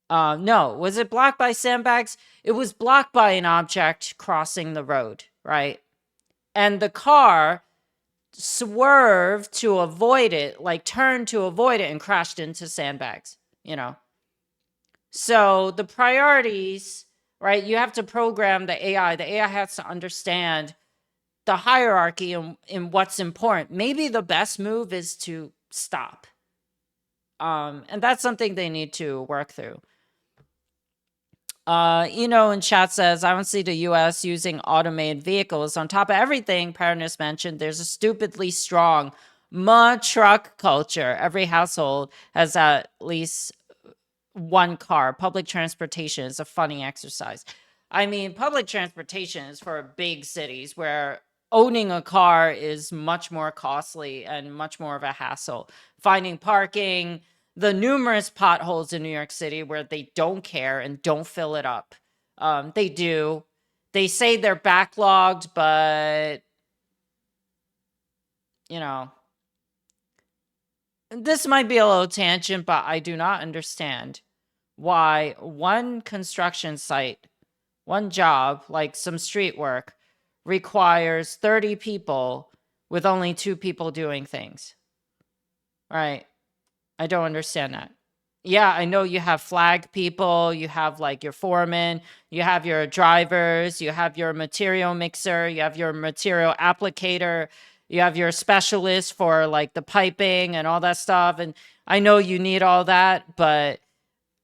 No, was it blocked by sandbags? It was blocked by an object crossing the road, right? And the car swerved to avoid it, like turned to avoid it, and crashed into sandbags, you know? So the priorities, right? You have to program the AI. The AI has to understand the hierarchy in what's important. Maybe the best move is to stop. And that's something they need to work through. In chat says, I don't see the US using automated vehicles. On top of everything Paranus mentioned, there's a stupidly strong truck culture. Every household has at least one car. Public transportation is a funny exercise. I mean, public transportation is for big cities where owning a car is much more costly and much more of a hassle. Finding parking, the numerous potholes in New York City where they don't care and don't fill it up. They do. They say they're backlogged, but, this might be a little tangent, but I do not understand why one construction site, one job, like some street work, requires 30 people with only 2 people doing things. Right? I don't understand that. Yeah, I know you have flag people, you have like your foreman, you have your drivers, you have your material mixer, you have your material applicator, you have your specialist for like the piping and all that stuff. And I know you need all that, but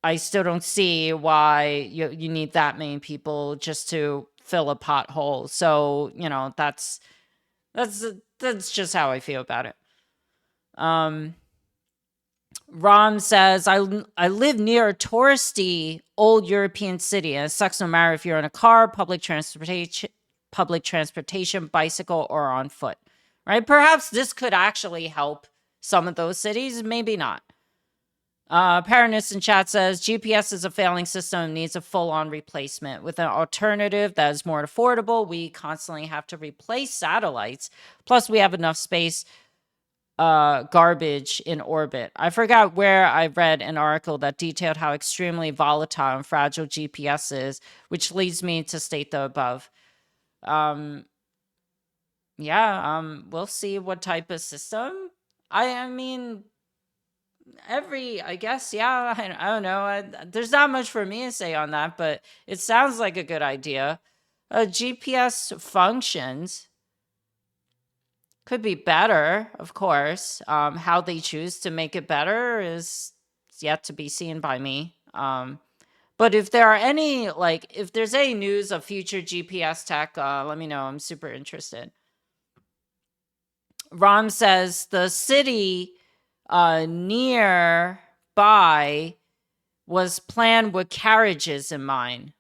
I still don't see why you need that many people just to fill a pothole. So, that's just how I feel about it. Ron says, I live near a touristy old European city, and it sucks no matter if you're in a car, public transportation, bicycle, or on foot. Right? Perhaps this could actually help some of those cities, maybe not. Paranus in chat says, GPS is a failing system and needs a full-on replacement. With an alternative that is more affordable, we constantly have to replace satellites. Plus, we have enough space garbage in orbit. I forgot where I read an article that detailed how extremely volatile and fragile GPS is, which leads me to state the above. We'll see what type of system. I mean, I guess, yeah, I don't know. There's not much for me to say on that, but it sounds like a good idea. GPS functions. Could be better, of course. How they choose to make it better is yet to be seen by me. But if there are any, if there's any news of future GPS tech, let me know. I'm super interested. Ron says the city nearby was planned with carriages in mind.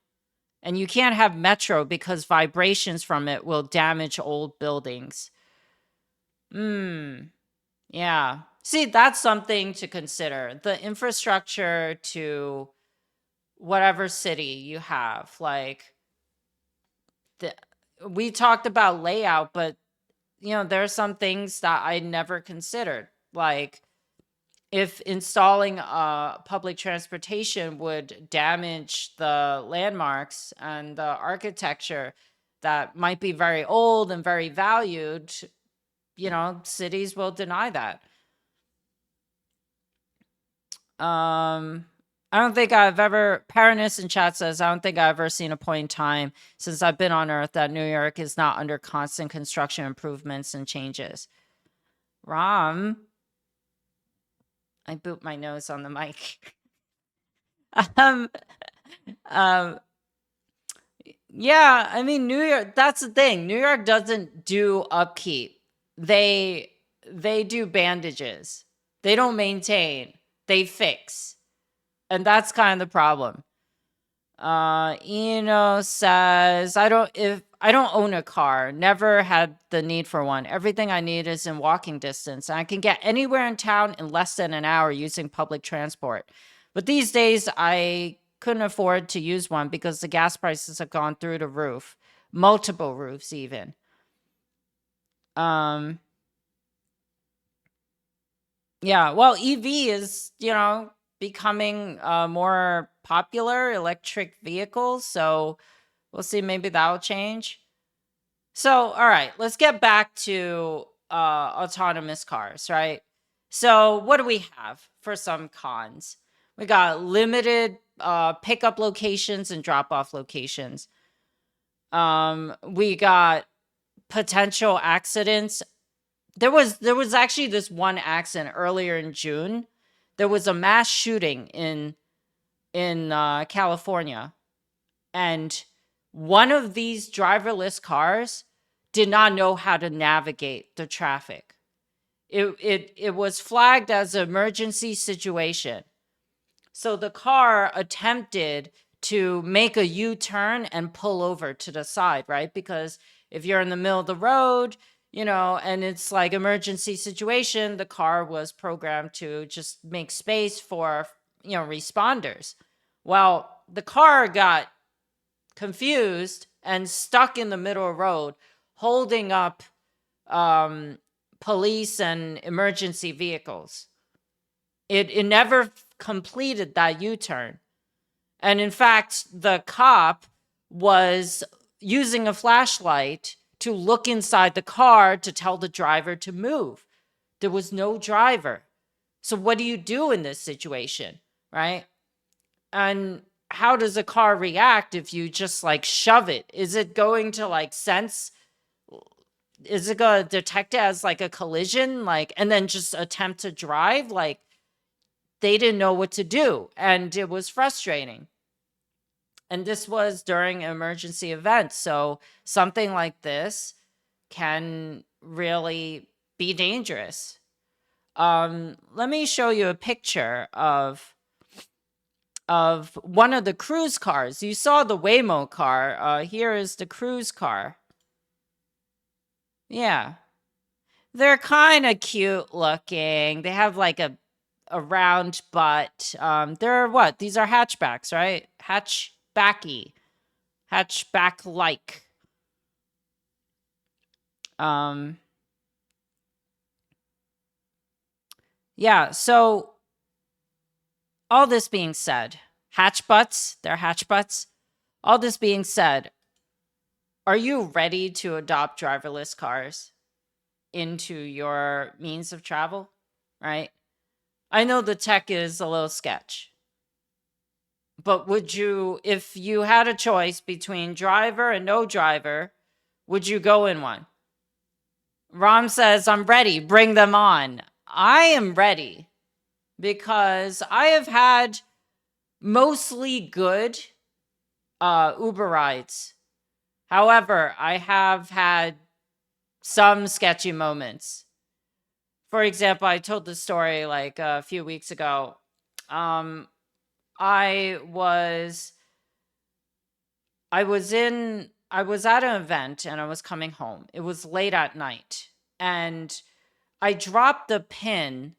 And you can't have metro because vibrations from it will damage old buildings. Yeah. See, that's something to consider. The infrastructure to whatever city you have. We talked about layout, but there are some things that I never considered. Like if installing public transportation would damage the landmarks and the architecture that might be very old and very valued, cities will deny that. I don't think I've ever, Paranus in chat says, I don't think I've ever seen a point in time since I've been on Earth that New York is not under constant construction improvements and changes. Rom, I boot my nose on the mic. Yeah, I mean, New York, that's the thing. New York doesn't do upkeep. They do bandages. They don't maintain. They fix. And that's kind of the problem. Eno says, I don't own a car. Never had the need for one. Everything I need is in walking distance. And I can get anywhere in town in less than an hour using public transport. But these days, I couldn't afford to use one because the gas prices have gone through the roof. Multiple roofs, even. Yeah, well, EV is, becoming more popular, electric vehicles. So we'll see, maybe that'll change. So, all right, let's get back to autonomous cars, right? So what do we have for some cons? We got limited pickup locations and drop-off locations. We got potential accidents. There was actually this one accident earlier in June. There was a mass shooting in California, and one of these driverless cars did not know how to navigate the traffic. It was flagged as an emergency situation. So the car attempted to make a U-turn and pull over to the side, right? Because if you're in the middle of the road, and it's like emergency situation, the car was programmed to just make space for, responders. Well, the car got confused and stuck in the middle of the road, holding up police and emergency vehicles. It never completed that U-turn. And in fact, the cop was using a flashlight to look inside the car to tell the driver to move. There was no driver. So what do you do in this situation, right? And how does a car react if you just like shove it? Is it going to like sense? Is it going to detect it as like a collision, like, and then just attempt to drive? Like, they didn't know what to do, and it was frustrating. And this was during an emergency event. So something like this can really be dangerous. Let me show you a picture of one of the cruise cars. You saw the Waymo car. Here is the cruise car. Yeah. They're kind of cute looking. They have like a round butt. They're what? These are hatchbacks, right? Hatchback-like. Yeah, so all this being said, they're hatch butts. All this being said, are you ready to adopt driverless cars into your means of travel, right? I know the tech is a little sketch, but would you, if you had a choice between driver and no driver, would you go in one? Ram says, I'm ready, bring them on. I am ready because I have had mostly good Uber rides. However, I have had some sketchy moments. For example, I told the story like a few weeks ago. I was at an event and I was coming home. It was late at night and I dropped the pin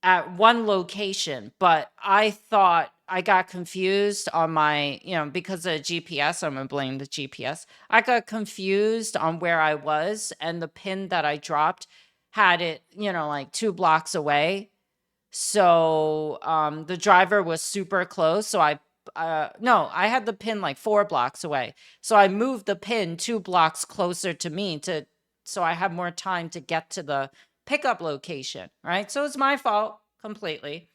at one location, but I thought I got confused on my, because of GPS, I'm going to blame the GPS. I got confused on where I was, and the pin that I dropped had it, like 2 blocks away. So the driver was super close. So I had the pin like 4 blocks away. So I moved the pin 2 blocks closer to me so I have more time to get to the pickup location, right? So it's my fault completely.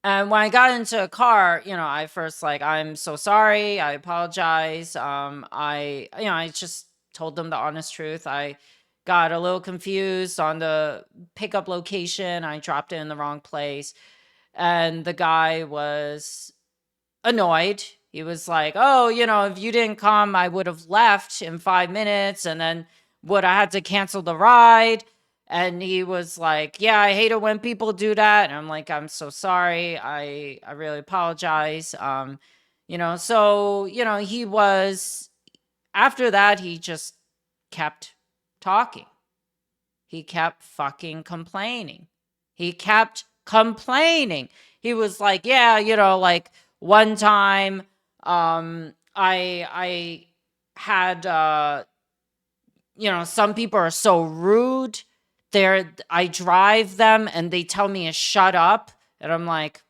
And when I got into a car, I first I'm so sorry. I apologize. I just told them the honest truth. I got a little confused on the pickup location. I dropped it in the wrong place. And the guy was annoyed. He was like, oh, if you didn't come, I would have left in 5 minutes and then would I had to cancel the ride. And he was like, yeah, I hate it when people do that. And I'm like, I'm so sorry. I really apologize. So, he was, after that, he just kept talking. He kept fucking complaining. He kept complaining. He was like, yeah, like one time, I had, some people are so rude. I drive them and they tell me to shut up. And I'm like,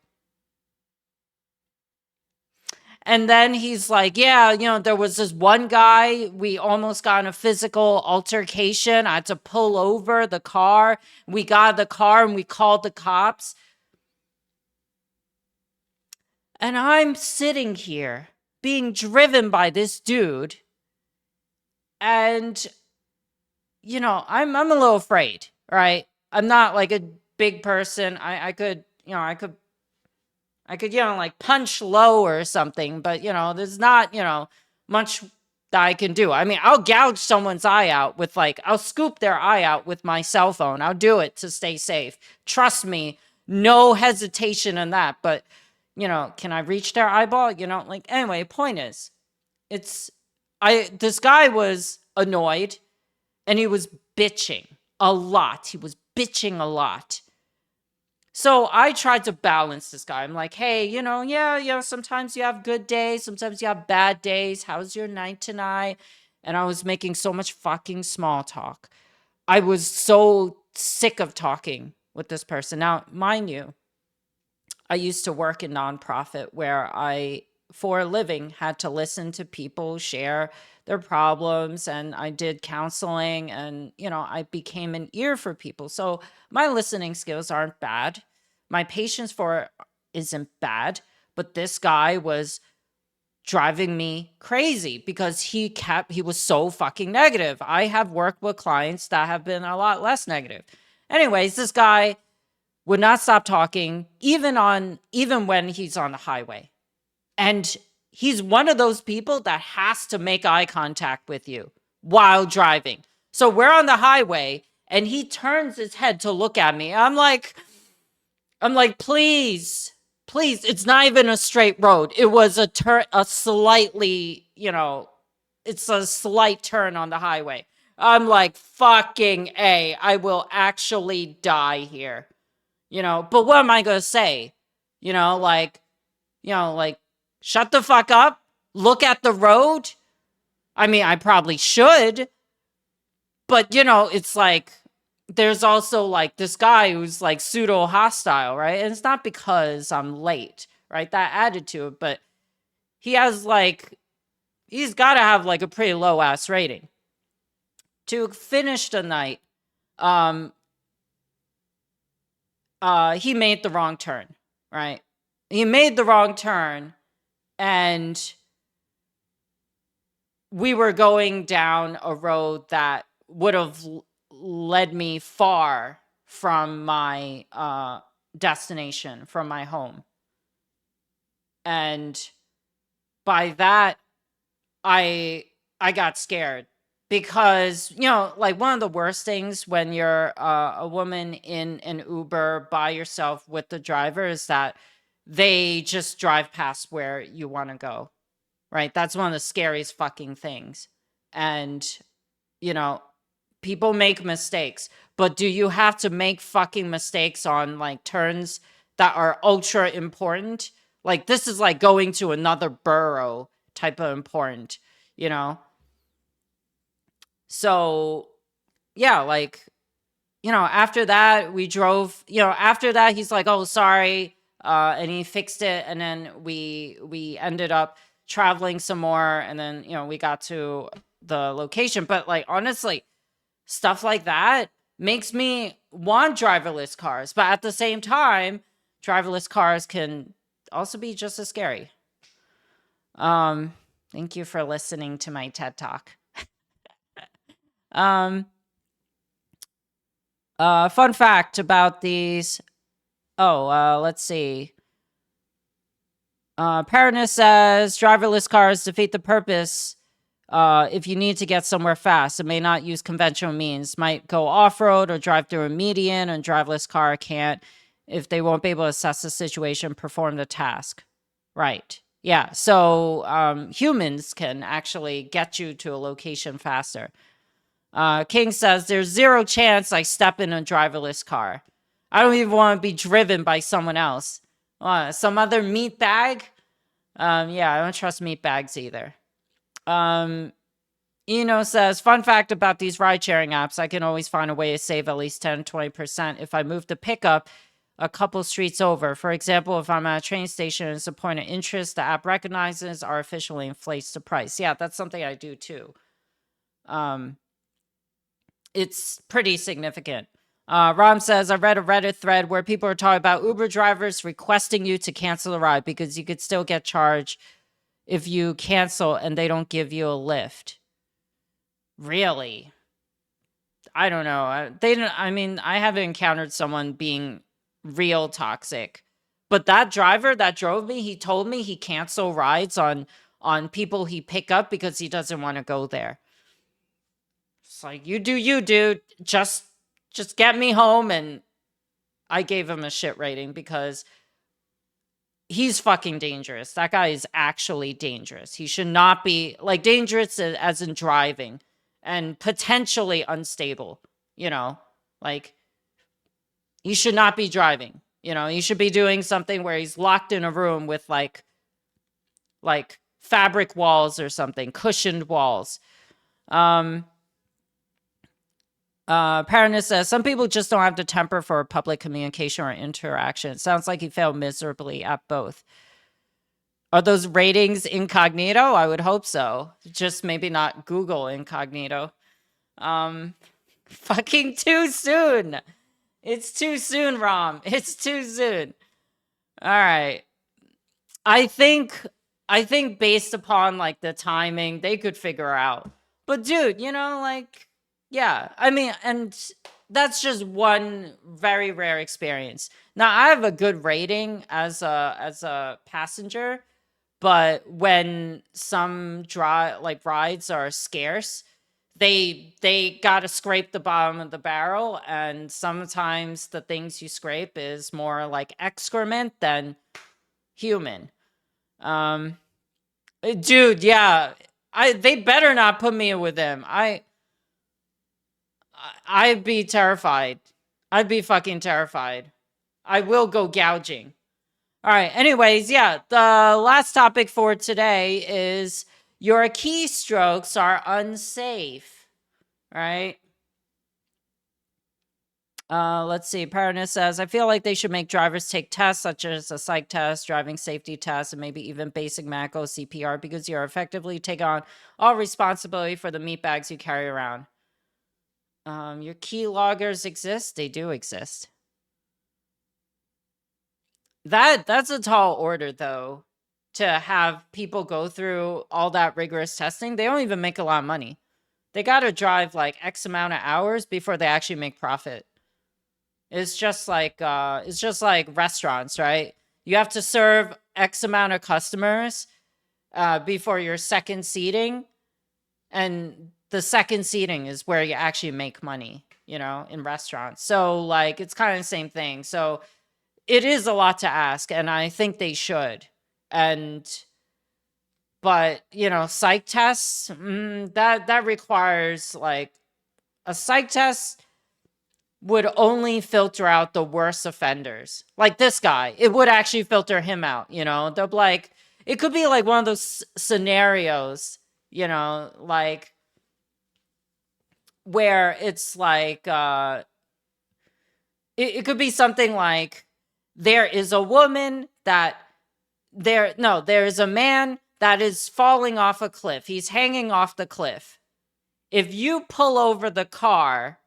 and then he's like, yeah, there was this one guy, we almost got in a physical altercation. I had to pull over the car. We got the car and we called the cops. And I'm sitting here being driven by this dude. And, I'm a little afraid, right? I'm not like a big person. I could like punch low or something, but, there's not, much that I can do. I mean, I'll gouge someone's eye out with I'll scoop their eye out with my cell phone. I'll do it to stay safe. Trust me, no hesitation in that. But, can I reach their eyeball? Anyway, point is, this guy was annoyed and he was bitching a lot. He was bitching a lot. So I tried to balance this guy. I'm like, hey, sometimes you have good days. Sometimes you have bad days. How's your night tonight? And I was making so much fucking small talk. I was so sick of talking with this person. Now, mind you, I used to work in nonprofit where I for a living, had to listen to people share their problems, and I did counseling, and I became an ear for people. So my listening skills aren't bad. My patience for it isn't bad, but this guy was driving me crazy because he was so fucking negative. I have worked with clients that have been a lot less negative. Anyways, this guy would not stop talking even when he's on the highway. And he's one of those people that has to make eye contact with you while driving. So we're on the highway and he turns his head to look at me. I'm like, please, it's not even a straight road. It was a slightly, it's a slight turn on the highway. I'm like, fucking A, I will actually die here. But what am I going to say? Like, shut the fuck up, look at the road. I mean, I probably should, but it's like, there's also like this guy who's like pseudo hostile, right? And it's not because I'm late, right? That attitude, but he's got to have like a pretty low ass rating to finish the night. He made the wrong turn, right? He made the wrong turn, and we were going down a road that would have led me far from my destination, from my home. And by that, I got scared because, like one of the worst things when you're a woman in an Uber by yourself with the driver is that they just drive past where you want to go, right? That's one of the scariest fucking things. And, people make mistakes, but do you have to make fucking mistakes on like turns that are ultra important? Like this is like going to another borough type of important, So yeah, like, after that we drove, after that he's like, oh, sorry. And he fixed it. And then we ended up traveling some more. And then, we got to the location. But like, honestly, stuff like that makes me want driverless cars. But at the same time, driverless cars can also be just as scary. Thank you for listening to my TED Talk. Fun fact about these. Let's see. Paranus says driverless cars defeat the purpose. If you need to get somewhere fast, it may not use conventional means. Might go off-road or drive through a median, and driverless car can't if they won't be able to assess the situation, perform the task. Right. Yeah. So humans can actually get you to a location faster. King says there's zero chance I step in a driverless car. I don't even want to be driven by someone else. Some other meat bag? Yeah, I don't trust meat bags either. Eno says, fun fact about these ride-sharing apps, I can always find a way to save at least 10-20% if I move the pickup a couple streets over. For example, if I'm at a train station and it's a point of interest the app recognizes, artificially inflates the price. Yeah, that's something I do too. It's pretty significant. Rom says, I read a Reddit thread where people are talking about Uber drivers requesting you to cancel a ride because you could still get charged if you cancel and they don't give you a lift. Really? I don't know. I haven't encountered someone being real toxic. But that driver that drove me, he told me he cancel rides on people he pick up because he doesn't want to go there. It's like, you do you, dude. Just get me home. And I gave him a shit rating because he's fucking dangerous. That guy is actually dangerous. He should not be, like, dangerous as in driving and potentially unstable, like, he should not be driving, he should be doing something where he's locked in a room with like fabric walls or something, cushioned walls. Paranus says, some people just don't have the temper for public communication or interaction. It sounds like he failed miserably at both. Are those ratings incognito? I would hope so. Just maybe not Google incognito. Fucking too soon. It's too soon, Rom. It's too soon. All right. I think based upon like the timing, they could figure out. But dude, like, yeah. I mean, and that's just one very rare experience. Now, I have a good rating as a passenger, but when some rides are scarce, they got to scrape the bottom of the barrel, and sometimes the things you scrape is more like excrement than human. Dude, yeah. They better not put me with them. I'd be terrified. I'd be fucking terrified. I will go gouging. All right. Anyways, yeah, the last topic for today is your keystrokes are unsafe, right? Let's see. Paranus says, I feel like they should make drivers take tests such as a psych test, driving safety test, and maybe even basic medical CPR because you're effectively taking on all responsibility for the meat bags you carry around. Your key loggers exist? They do exist. That's a tall order, though, to have people go through all that rigorous testing. They don't even make a lot of money. They got to drive like X amount of hours before they actually make profit. It's just like restaurants, right? You have to serve X amount of customers before your second seating, and the second seating is where you actually make money, in restaurants. So like it's kind of the same thing. So it is a lot to ask, and I think they should. But psych tests, that requires like a psych test would only filter out the worst offenders. Like this guy, it would actually filter him out, They'll be like, it could be like one of those scenarios, like where it's like, it could be something like there is a woman there is a man that is falling off a cliff. He's hanging off the cliff. If you pull over the car,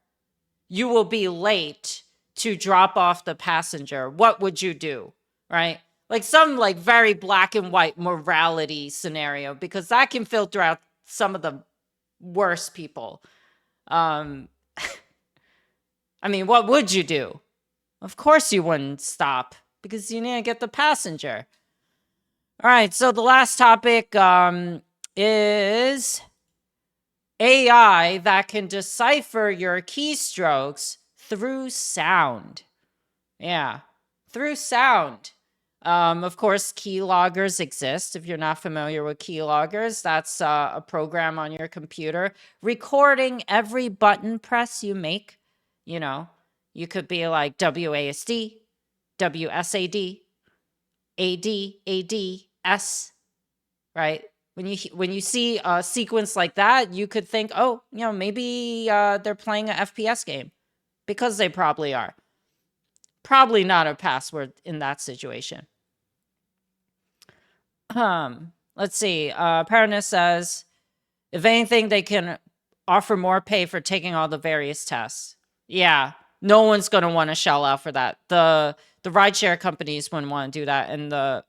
you will be late to drop off the passenger. What would you do? Right? Like some like very black and white morality scenario, because that can filter out some of the worst people. I mean, what would you do? Of course you wouldn't stop because you need to get the passenger. All right, so the last topic is AI that can decipher your keystrokes through sound. Yeah, through sound. Of course, keyloggers exist. If you're not familiar with keyloggers, that's a program on your computer recording every button press you make. You could be like WASD, WSAD, ADS, right? When you see a sequence like that, you could think, oh, maybe they're playing an FPS game, because they probably are. Probably not a password in that situation. Let's see. Paranus says, if anything, they can offer more pay for taking all the various tests. Yeah, no one's going to want to shell out for that. The rideshare companies wouldn't want to do that, and the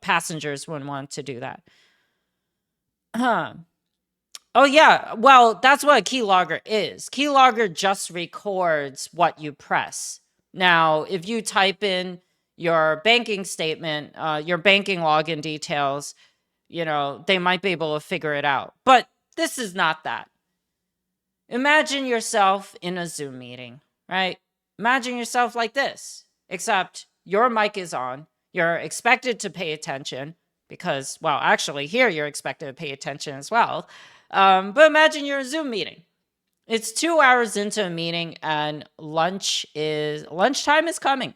passengers wouldn't want to do that. Oh yeah, well, that's what a keylogger is. Keylogger just records what you press. Now, if you type in your banking statement, your banking login details, they might be able to figure it out. But this is not that. Imagine yourself in a Zoom meeting, right? Imagine yourself like this, except your mic is on. You're expected to pay attention because, well, actually here you're expected to pay attention as well. But imagine you're in a Zoom meeting. It's 2 hours into a meeting and lunchtime is coming.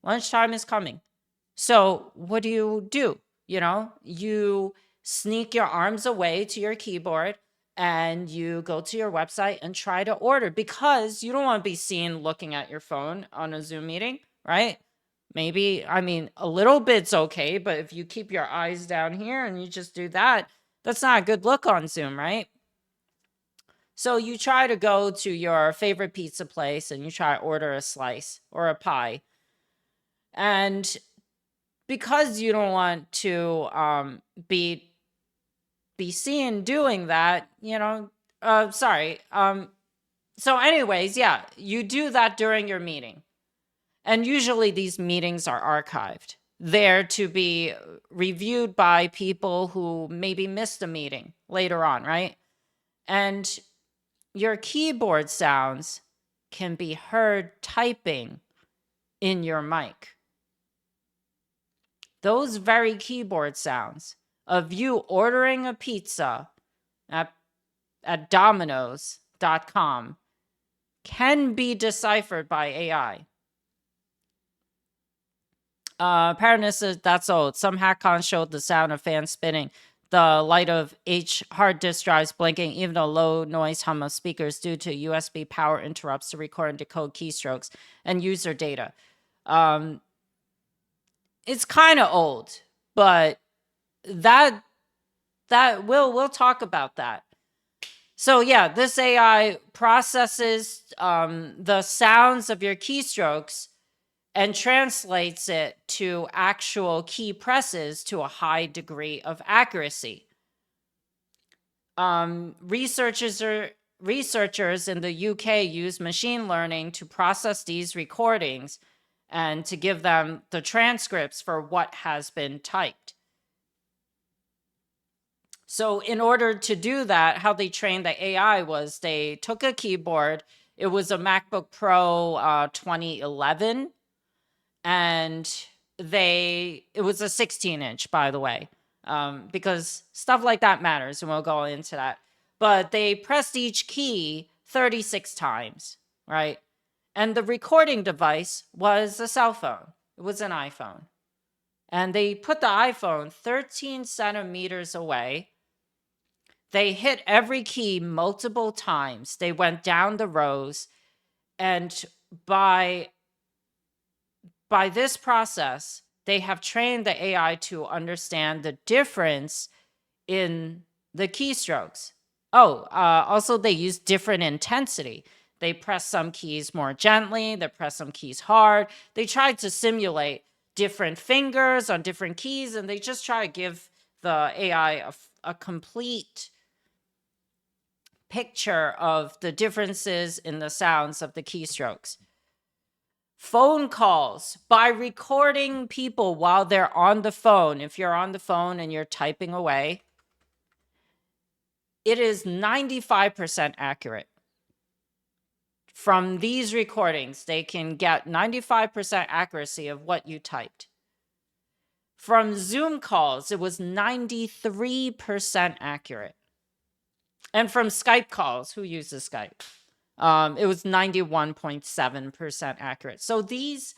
Lunchtime is coming. So what do? You sneak your arms away to your keyboard and you go to your website and try to order, because you don't want to be seen looking at your phone on a Zoom meeting, right? Maybe, I mean, a little bit's okay, but if you keep your eyes down here and you just do that, that's not a good look on Zoom, right? So you try to go to your favorite pizza place and you try to order a slice or a pie. And because you don't want to be seen doing that, sorry. So anyways, yeah, you do that during your meeting. And usually these meetings are archived, there to be reviewed by people who maybe missed a meeting later on, right? And your keyboard sounds can be heard typing in your mic. Those very keyboard sounds of you ordering a pizza at Domino's.com can be deciphered by AI. Apparently, that's old. Some hack-on showed the sound of fans spinning, the light of hard disk drives blinking, even a low noise hum of speakers due to USB power interrupts to record and decode keystrokes and user data. It's kind of old, but that we'll talk about that. So yeah, this AI processes the sounds of your keystrokes and translates it to actual key presses to a high degree of accuracy. Researchers in the UK use machine learning to process these recordings and to give them the transcripts for what has been typed. So in order to do that, how they trained the AI was they took a keyboard. It was a MacBook Pro 2011. And it was a 16-inch, by the way, because stuff like that matters, and we'll go into that. But they pressed each key 36 times, right? And the recording device was a cell phone. It was an iPhone. And they put the iPhone 13 centimeters away. They hit every key multiple times. They went down the rows. And by this process, they have trained the AI to understand the difference in the keystrokes. Also they use different intensity. They press some keys more gently, they press some keys hard. They try to simulate different fingers on different keys, and they just try to give the AI a complete picture of the differences in the sounds of the keystrokes. Phone calls, by recording people while they're on the phone. If you're on the phone and you're typing away, it is 95% accurate. From these recordings, they can get 95% accuracy of what you typed. From Zoom calls, it was 93% accurate. And from Skype calls, who uses Skype? It was 91.7% accurate. So these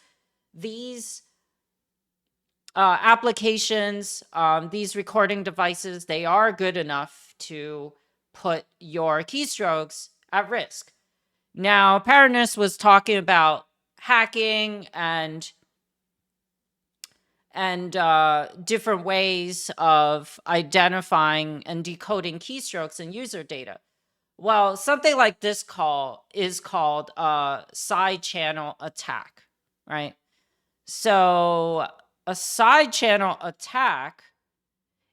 applications, these recording devices, they are good enough to put your keystrokes at risk. Now, Paranus was talking about hacking and different ways of identifying and decoding keystrokes and user data. Well, something like this is called a side channel attack, right? So a side channel attack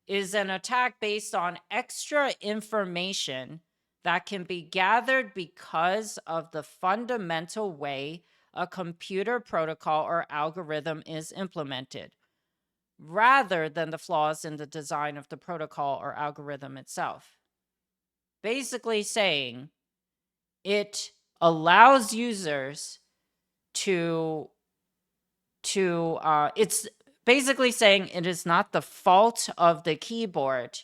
is an attack based on extra information that can be gathered because of the fundamental way a computer protocol or algorithm is implemented, rather than the flaws in the design of the protocol or algorithm itself. Basically saying it allows users it's basically saying it is not the fault of the keyboard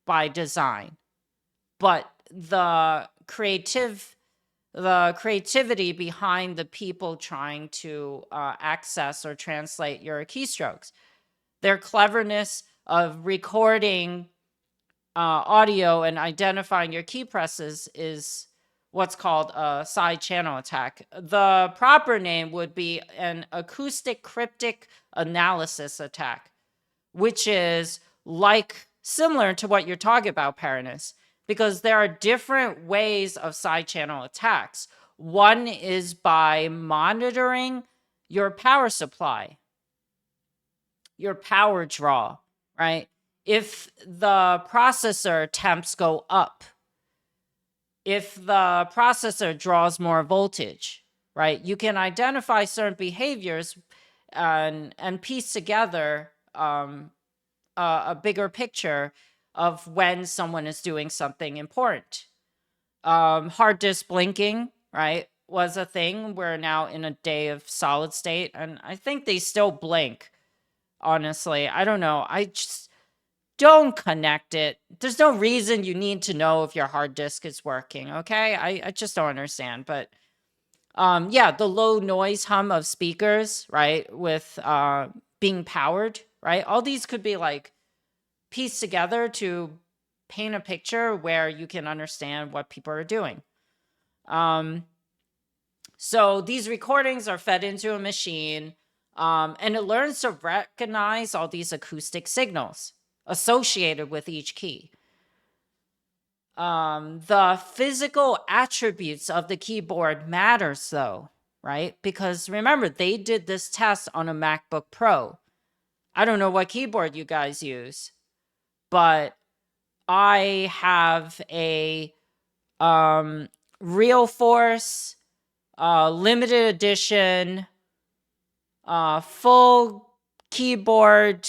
by design, but the creativity behind the people trying to access or translate your keystrokes. Their cleverness of recording audio and identifying your key presses is what's called a side channel attack. The proper name would be an acoustic cryptic analysis attack, which is like similar to what you're talking about, Paranus, because there are different ways of side channel attacks. One is by monitoring your power supply, your power draw, right? If the processor temps go up, if the processor draws more voltage, right, you can identify certain behaviors and piece together a bigger picture of when someone is doing something important. Hard disk blinking, right, was a thing. We're now in a day of solid state, and I think they still blink. Honestly, I don't know. I just don't connect it. There's no reason you need to know if your hard disk is working. Okay, I just don't understand. But yeah, the low noise hum of speakers, right, with being powered, right? All these could be like pieced together to paint a picture where you can understand what people are doing. So these recordings are fed into a machine, and it learns to recognize all these acoustic signals associated with each key. The physical attributes of the keyboard matters though, right? Because remember, they did this test on a MacBook Pro. I don't know what keyboard you guys use, but I have a Real Force limited edition full keyboard,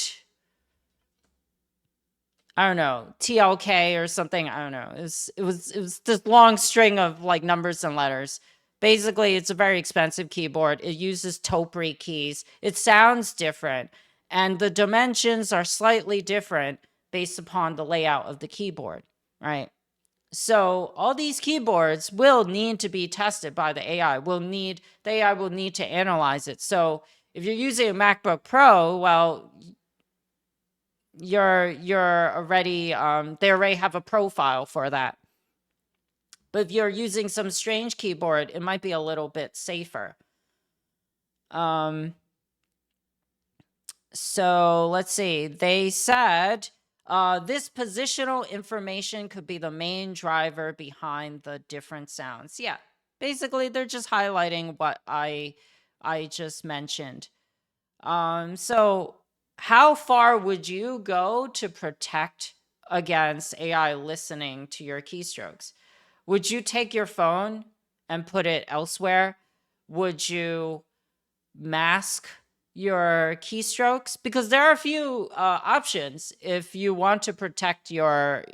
I don't know, TLK or something. I don't know. It was this long string of like numbers and letters. Basically, it's a very expensive keyboard. It uses topiary keys. It sounds different, and the dimensions are slightly different based upon the layout of the keyboard, right? So all these keyboards will need to be tested by the AI. The AI will need to analyze it. So if you're using a MacBook Pro, well, you're already they already have a profile for that. But if you're using some strange keyboard, it might be a little bit safer. So let's see. They said this positional information could be the main driver behind the different sounds. Yeah, basically they're just highlighting what I just mentioned. So how far would you go to protect against AI listening to your keystrokes? Would you take your phone and put it elsewhere? Would you mask your keystrokes? Because there are a few options if you want to protect your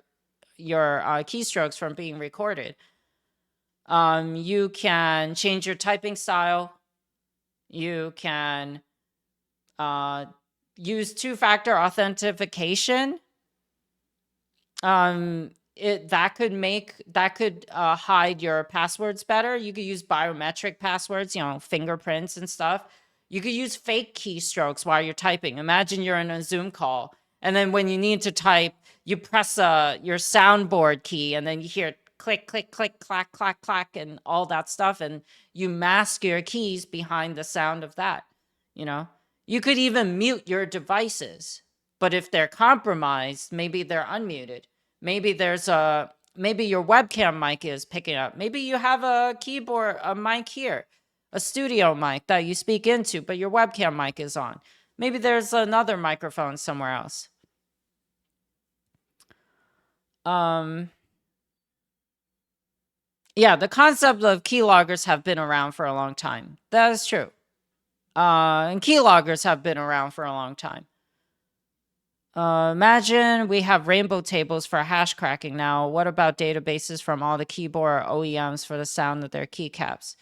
keystrokes from being recorded. You can change your typing style. You can use two-factor authentication. That could hide your passwords better. You could use biometric passwords, fingerprints and stuff. You could use fake keystrokes while you're typing. Imagine you're in a Zoom call, and then when you need to type, you press your soundboard key, and then you hear click, click, click, clack, clack, clack, and all that stuff, and you mask your keys behind the sound of that. You could even mute your devices, but if they're compromised, maybe they're unmuted. Maybe maybe your webcam mic is picking up. Maybe you have a mic here, a studio mic that you speak into, but your webcam mic is on. Maybe there's another microphone somewhere else. Yeah, the concept of keyloggers have been around for a long time. That is true. And keyloggers have been around for a long time. Imagine we have rainbow tables for hash cracking now. What about databases from all the keyboard OEMs for the sound of their keycaps?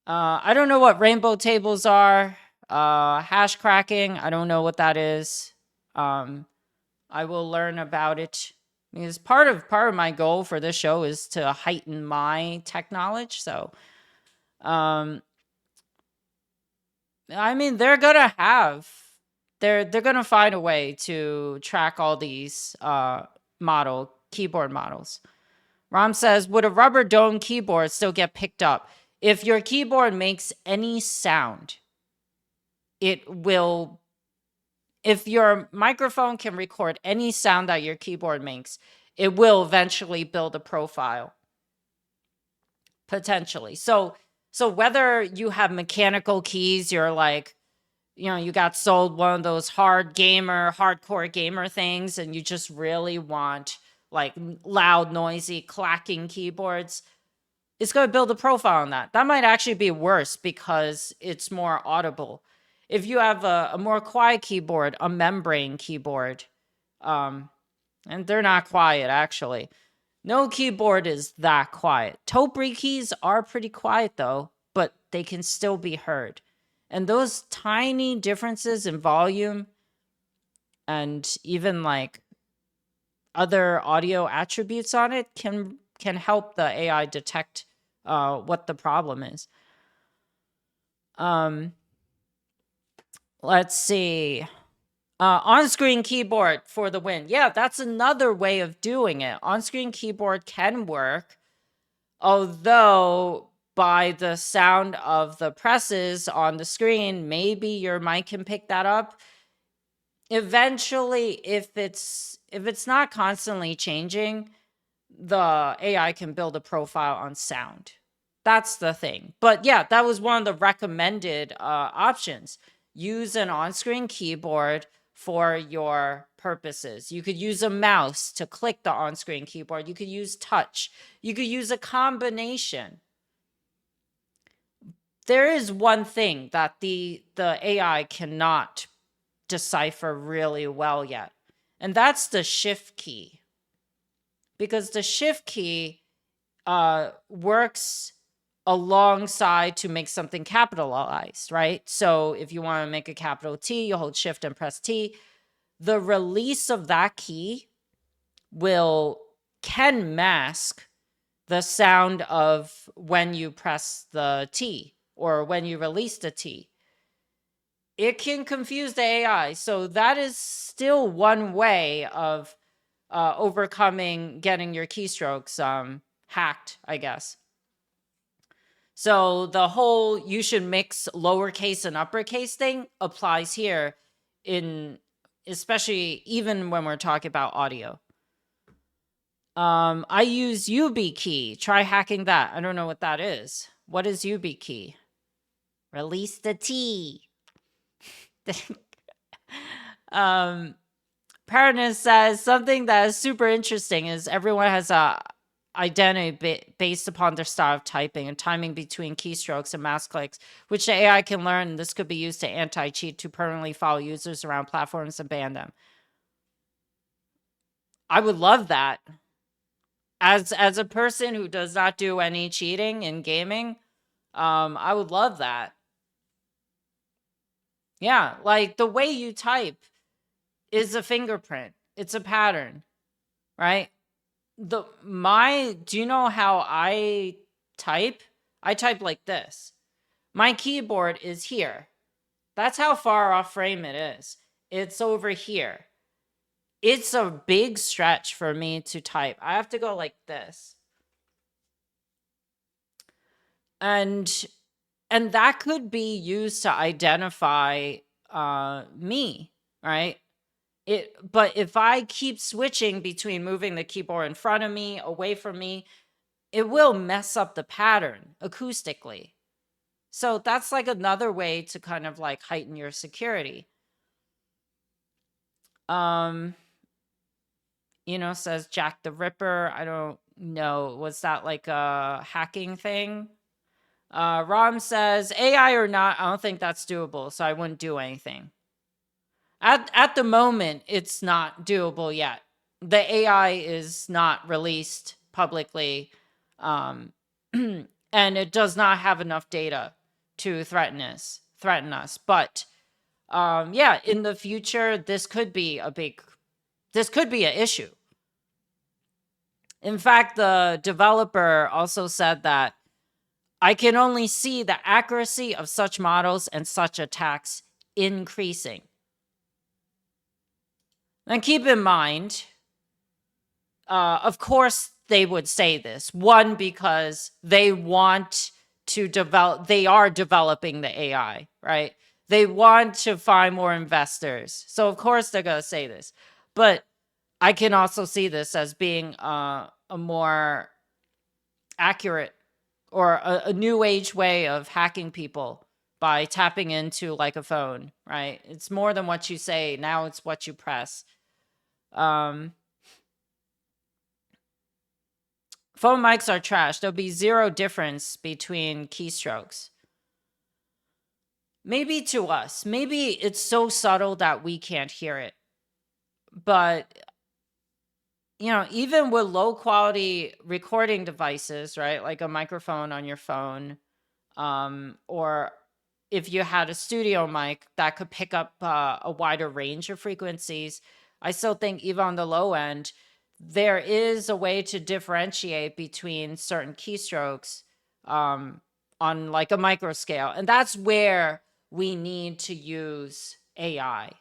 I don't know what rainbow tables are. Hash cracking, I don't know what that is. I will learn about it. Because part of my goal for this show is to heighten my tech knowledge. So, I mean, they're gonna find a way to track all these keyboard models. Rom says, would a rubber dome keyboard still get picked up? If your keyboard makes any sound, it will. If your microphone can record any sound that your keyboard makes, it will eventually build a profile, potentially. So whether you have mechanical keys, you're like, you got sold one of those hardcore gamer things, and you just really want like loud, noisy, clacking keyboards, it's going to build a profile on that. That might actually be worse because it's more audible. If you have a more quiet keyboard, a membrane keyboard, and they're not quiet actually. No keyboard is that quiet. Topri keys are pretty quiet though, but they can still be heard. And those tiny differences in volume and even like other audio attributes on it can help the AI detect what the problem is. Let's see. On-screen keyboard for the win. Yeah, that's another way of doing it. On-screen keyboard can work, although by the sound of the presses on the screen, maybe your mic can pick that up. Eventually, if it's not constantly changing, the AI can build a profile on sound. That's the thing. But yeah, that was one of the recommended options. Use an on-screen keyboard for your purposes. You could use a mouse to click the on-screen keyboard. You could use touch. You could use a combination. There is one thing that the AI cannot decipher really well yet, and that's the shift key. Because the shift key works alongside to make something capitalized, right? So if you want to make a capital T, you hold shift and press T. The release of that key can mask the sound of when you press the T or when you release the T. It can confuse the AI. So that is still one way of overcoming getting your keystrokes hacked, I guess. So the whole you should mix lowercase and uppercase thing applies here, especially even when we're talking about audio. I use YubiKey. Try hacking that. I don't know what that is. What is YubiKey? Release the T. Paranus says something that is super interesting is everyone has a identity based upon their style of typing and timing between keystrokes and mouse clicks, which the AI can learn. And this could be used to anti-cheat to permanently follow users around platforms and ban them. I would love that. As a person who does not do any cheating in gaming, I would love that. Yeah, like the way you type is a fingerprint. It's a pattern, right? Do you know how I type? I type like this. My keyboard is here. That's how far off frame it is. It's over here. It's a big stretch for me to type. I have to go like this. And that could be used to identify me, right? But if I keep switching between moving the keyboard in front of me, away from me, it will mess up the pattern acoustically. So that's like another way to kind of like heighten your security. Says Jack the Ripper. I don't know. Was that like a hacking thing? Rom says AI or not, I don't think that's doable, so I wouldn't do anything. At the moment, it's not doable yet. The AI is not released publicly, and it does not have enough data to threaten us. But yeah, in the future, this could be an issue. In fact, the developer also said that I can only see the accuracy of such models and such attacks increasing. And keep in mind, of course, they would say this. One, because they want to develop, they are developing the AI, right? They want to find more investors. So of course they're going to say this. But I can also see this as being a more accurate or a new age way of hacking people by tapping into like a phone, right? It's more than what you say. Now it's what you press. Phone mics are trash. There'll be zero difference between keystrokes. Maybe to us, maybe it's so subtle that we can't hear it. But, you know, even with low quality recording devices, right? Like a microphone on your phone, or if you had a studio mic that could pick up a wider range of frequencies, I still think even on the low end, there is a way to differentiate between certain keystrokes on like a micro scale. And that's where we need to use AI.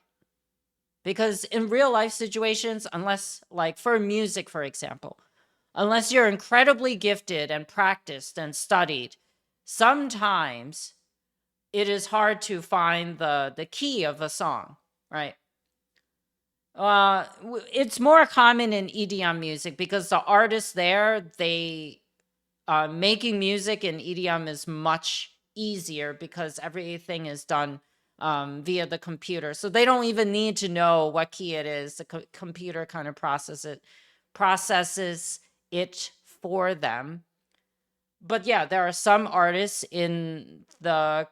Because in real life situations, unless like for music, for example, unless you're incredibly gifted and practiced and studied, sometimes it is hard to find the key of a song, right? It's more common in EDM music because the artists there, they making music in EDM is much easier because everything is done via the computer. So they don't even need to know what key it is. The computer kind of processes it for them. But yeah, there are some artists in the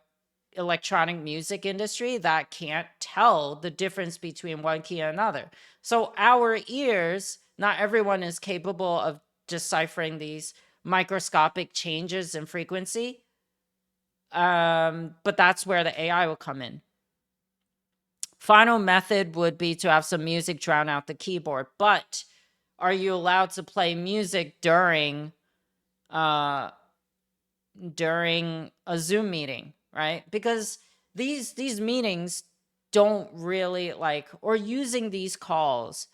electronic music industry that can't tell the difference between one key and another. So our ears, not everyone is capable of deciphering these microscopic changes in frequency. But that's where the AI will come in. Final method would be to have some music drown out the keyboard, but are you allowed to play music during a Zoom meeting, right? Because these meetings don't really like, or using these calls,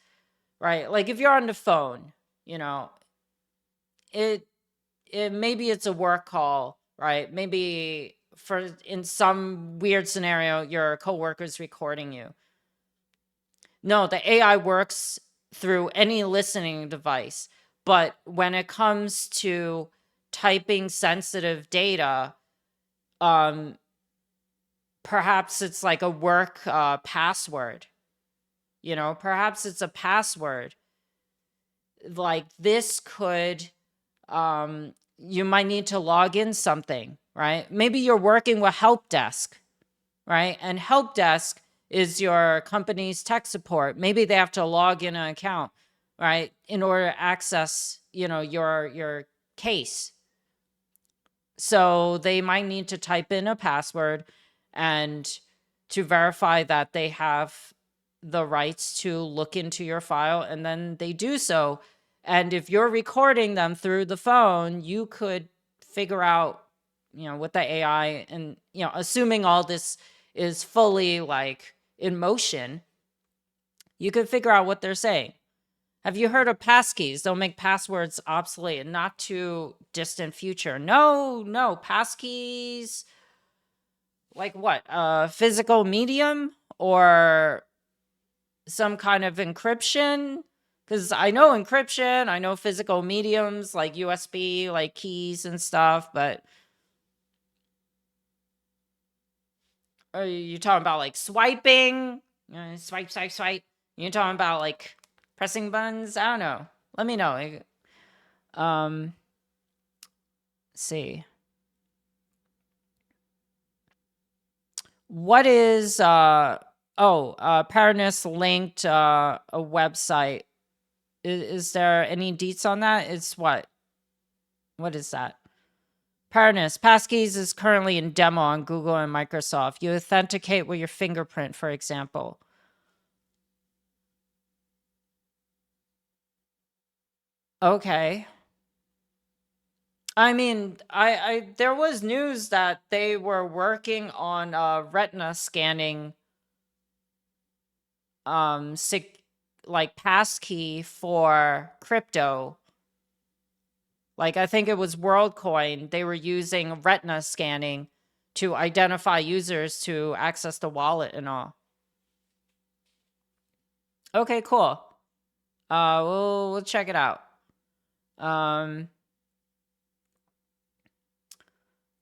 right? Like if you're on the phone, you know, it maybe it's a work call, right? Maybe for in some weird scenario, your coworker's recording you. No, the AI works through any listening device. But when it comes to typing sensitive data, perhaps it's like a work password. You know, perhaps it's a password. Like this could, you might need to log in something, right? Maybe you're working with help desk, right? And help desk is your company's tech support. Maybe they have to log in an account, right, in order to access, you know, your case. So they might need to type in a password and to verify that they have the rights to look into your file, and then they do so. And if you're recording them through the phone, you could figure out, you know, with the AI and, you know, assuming all this is fully like in motion, you could figure out what they're saying. Have you heard of passkeys? They'll make passwords obsolete in not too distant future. No, passkeys, like what? Physical medium or some kind of encryption? Because I know encryption, I know physical mediums like USB, like keys and stuff, but are you talking about like swiping? Swipe, swipe, swipe. You're talking about like pressing buttons? I don't know. Let me know. Let's see. What is Paranus linked a website. Is there any deets on that? It's what? What is that? Paranus, Passkeys is currently in demo on Google and Microsoft. You authenticate with your fingerprint, for example. Okay. I mean, I there was news that they were working on retina scanning like passkey for crypto. Like, I think it was WorldCoin. They were using retina scanning to identify users to access the wallet and all. Okay, cool. We'll check it out.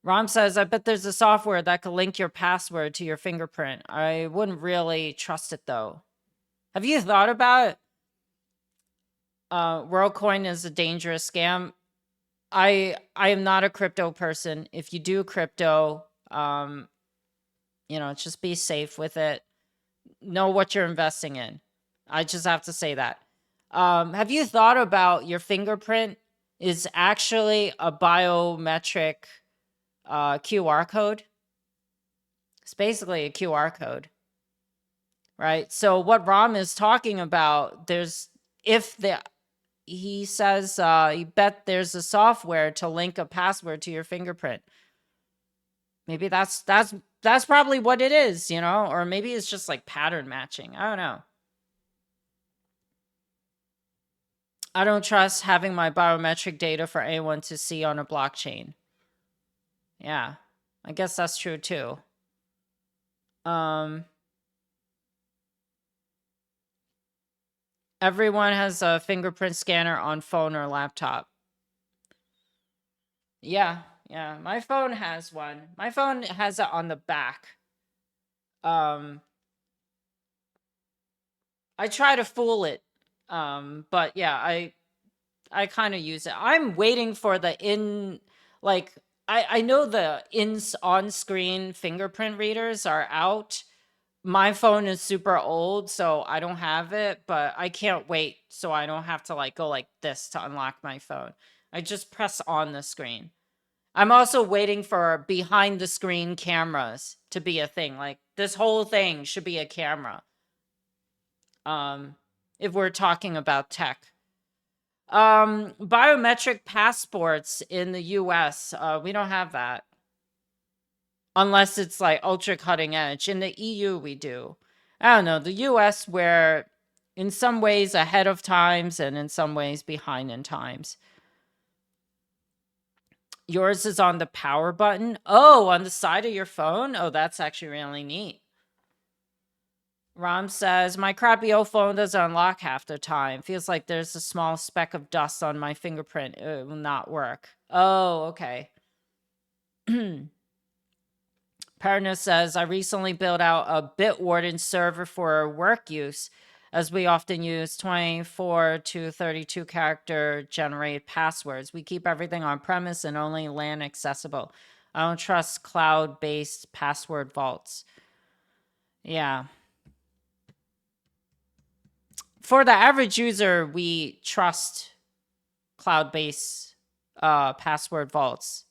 Rom says, I bet there's a software that can link your password to your fingerprint. I wouldn't really trust it though. Have you thought about it? WorldCoin is a dangerous scam. I am not a crypto person. If you do crypto, just be safe with it. Know what you're investing in. I just have to say that. Have you thought about your fingerprint is actually a biometric QR code? It's basically a QR code, right? So what Ram is talking about, he says he bet there's a software to link a password to your fingerprint. Maybe that's probably what it is, or maybe it's just like pattern matching. I don't know. I don't trust having my biometric data for anyone to see on a blockchain. Yeah, I guess that's true too. Everyone has a fingerprint scanner on phone or laptop. Yeah, my phone has one. My phone has it on the back. I try to fool it. But yeah, I kind of use it. I'm waiting for the I know the on-screen fingerprint readers are out. My phone is super old, so I don't have it, but I can't wait so I don't have to go like this to unlock my phone. I just press on the screen. I'm also waiting for behind the screen cameras to be a thing. Like this whole thing should be a camera. If we're talking about tech. Biometric passports in the US, we don't have that. Unless it's like ultra cutting edge. In the EU, we do. I don't know. The US, we're in some ways ahead of times and in some ways behind in times. Yours is on the power button. Oh, on the side of your phone? Oh, that's actually really neat. Ram says, my crappy old phone doesn't unlock half the time. Feels like there's a small speck of dust on my fingerprint. It will not work. Oh, okay. Parna says, I recently built out a Bitwarden server for work use, as we often use 24 to 32 character generated passwords. We keep everything on premise and only LAN accessible. I don't trust cloud-based password vaults. Yeah. For the average user, we trust cloud-based password vaults.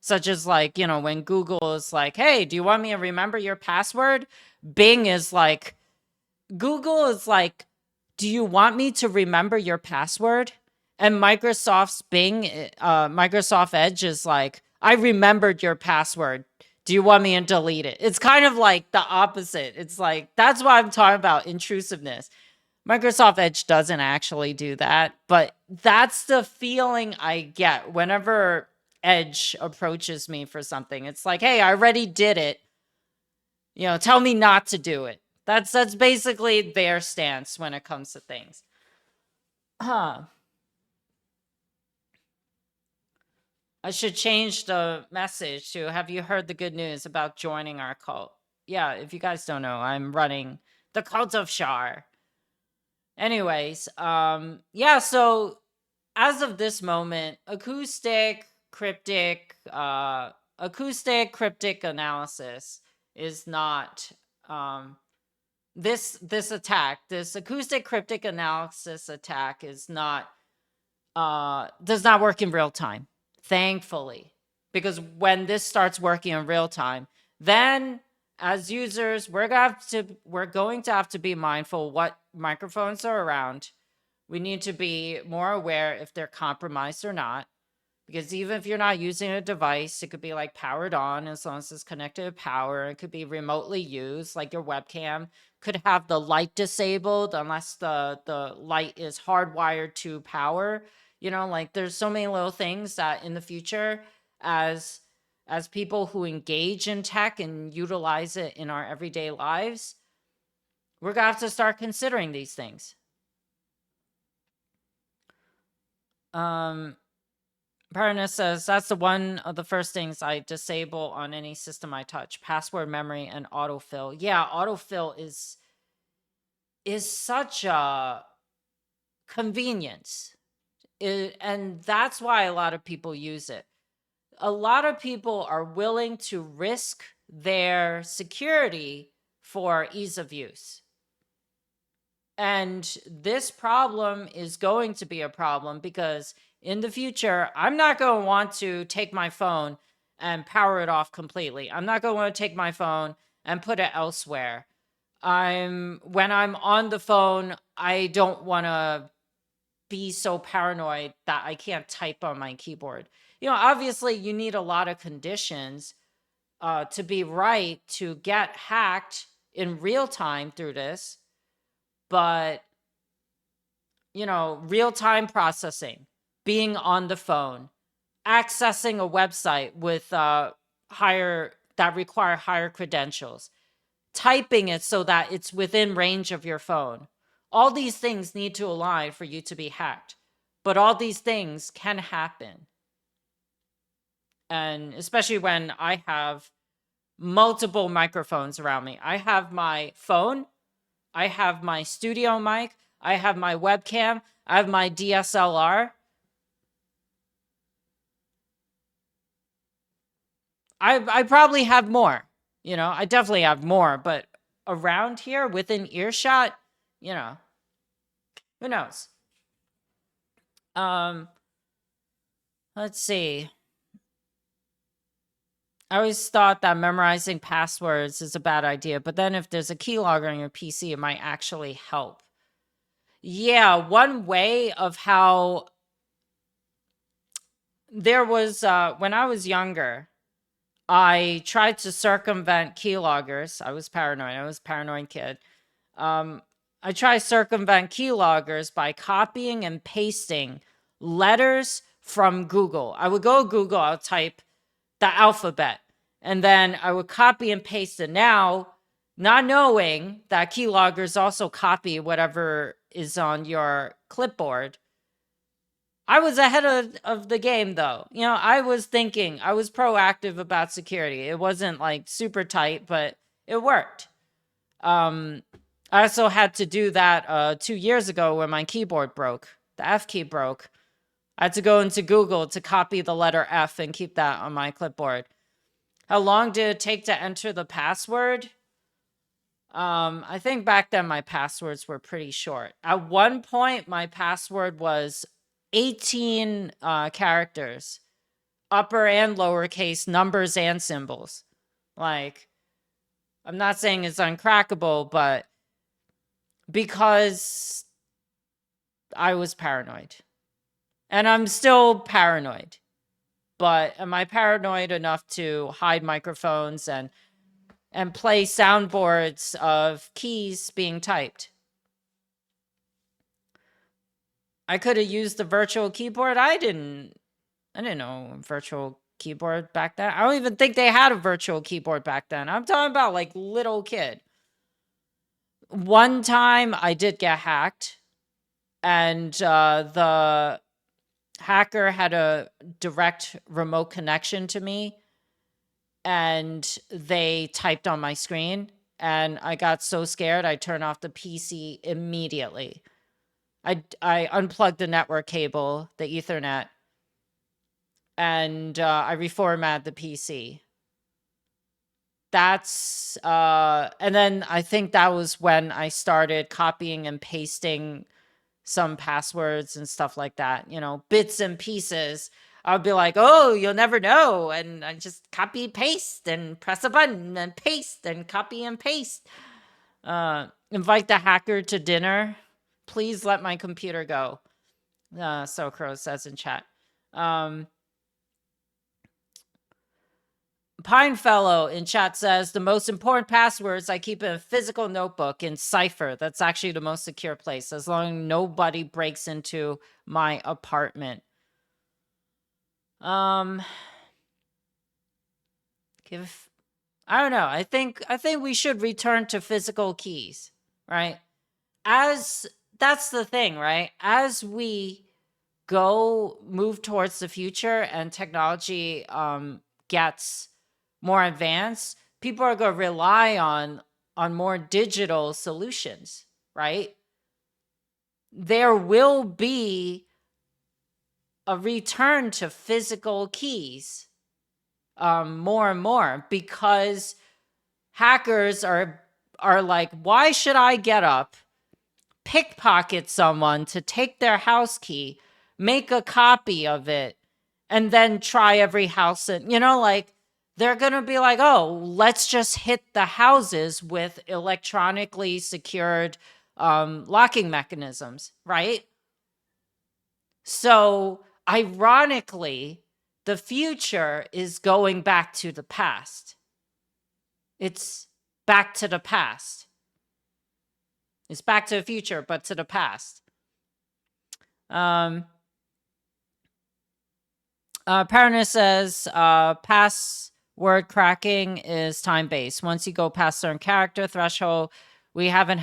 Such as when Google is like, hey, do you want me to remember your password? Bing is like, Google is like, do you want me to remember your password? And Microsoft's Microsoft Edge is like, I remembered your password. Do you want me to delete it? It's kind of like the opposite. It's like, that's why I'm talking about intrusiveness. Microsoft Edge doesn't actually do that, but that's the feeling I get whenever Edge approaches me for something. It's like, hey, I already did it. Tell me not to do it. That's basically their stance when it comes to things. I should change the message to, have you heard the good news about joining our cult? Yeah, if you guys don't know, I'm running the Cult of Shar. Anyways, yeah, so as of this moment, acoustic cryptic analysis is not this acoustic cryptic analysis attack is not does not work in real time, thankfully, because when this starts working in real time, then as users we're going to have to be mindful what microphones are around. We need to be more aware if they're compromised or not, because even if you're not using a device, it could be like powered on as long as it's connected to power. It could be remotely used, like your webcam could have the light disabled unless the light is hardwired to power. You know, like there's so many little things that in the future, as people who engage in tech and utilize it in our everyday lives, we're gonna have to start considering these things. Parna says that's one of the first things I disable on any system I touch: password memory and autofill. Yeah, autofill is such a convenience. And that's why a lot of people use it. A lot of people are willing to risk their security for ease of use. And this problem is going to be a problem because in the future, I'm not going to want to take my phone and power it off completely. I'm not going to want to take my phone and put it elsewhere. When I'm on the phone, I don't want to be so paranoid that I can't type on my keyboard. You know, obviously you need a lot of conditions to be right to get hacked in real time through this. But, you know, real time processing, being on the phone, accessing a website with that require higher credentials, typing it so that it's within range of your phone. All these things need to align for you to be hacked. But all these things can happen. And especially when I have multiple microphones around me. I have my phone, I have my studio mic, I have my webcam, I have my DSLR. I probably have more. You know, I definitely have more, but around here within earshot, you know, who knows? Let's see. I always thought that memorizing passwords is a bad idea, but then if there's a keylogger on your PC, it might actually help. Yeah, one way of how there was, when I was younger, I tried to circumvent keyloggers. I was paranoid. I was a paranoid kid. I tried to circumvent keyloggers by copying and pasting letters from Google. I would go to Google, I'll type the alphabet, and then I would copy and paste it. Now, not knowing that keyloggers also copy whatever is on your clipboard, I was ahead of the game, though. You know, I was thinking, I was proactive about security. It wasn't like super tight, but it worked. I also had to do that 2 years ago when my keyboard broke. The F key broke. I had to go into Google to copy the letter F and keep that on my clipboard. How long did it take to enter the password? I think back then my passwords were pretty short. At one point, my password was 18 characters, upper and lowercase, numbers and symbols. Like, I'm not saying it's uncrackable, but because I was paranoid. And I'm still paranoid. But am I paranoid enough to hide microphones and play soundboards of keys being typed? I could have used the virtual keyboard. I didn't know virtual keyboard back then. I don't even think they had a virtual keyboard back then. I'm talking about like little kid. One time I did get hacked, and the hacker had a direct remote connection to me, and they typed on my screen, and I got so scared I turned off the PC immediately. I unplugged the network cable, the Ethernet, and I reformatted the PC. That's and then I think that was when I started copying and pasting some passwords and stuff like that, you know, bits and pieces. I'll be like, oh, you'll never know. And I just copy, paste, and press a button and paste and copy and paste. Invite the hacker to dinner. Please let my computer go. So Crow says in chat. Pine Fellow in chat says the most important passwords I keep in a physical notebook in Decipher. That's actually the most secure place, as long as nobody breaks into my apartment. I don't know. I think we should return to physical keys, right? As that's the thing, right? As we move towards the future and technology gets more advanced, people are going to rely on more digital solutions, right? There will be a return to physical keys more and more, because hackers are like, why should I get up, pickpocket someone to take their house key, make a copy of it, and then try every house? And, like, they're going to be like, oh, let's just hit the houses with electronically secured locking mechanisms, right? So, ironically, the future is going back to the past. It's back to the past. It's back to the future, but to the past. Paranus says password cracking is time-based. Once you go past certain character threshold, we haven't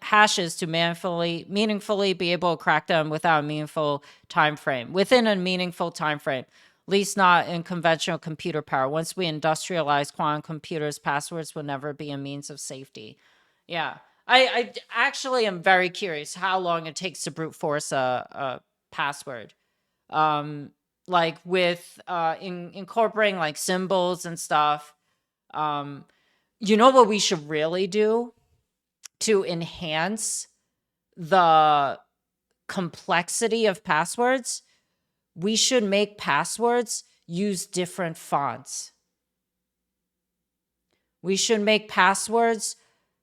hashes to meaningfully be able to crack them without a meaningful time frame. Within a meaningful time frame. At least not in conventional computer power. Once we industrialize quantum computers, passwords will never be a means of safety. Yeah. I actually am very curious how long it takes to brute force a password. Like with incorporating like symbols and stuff. You know what we should really do to enhance the complexity of passwords? We should make passwords use different fonts. We should make passwords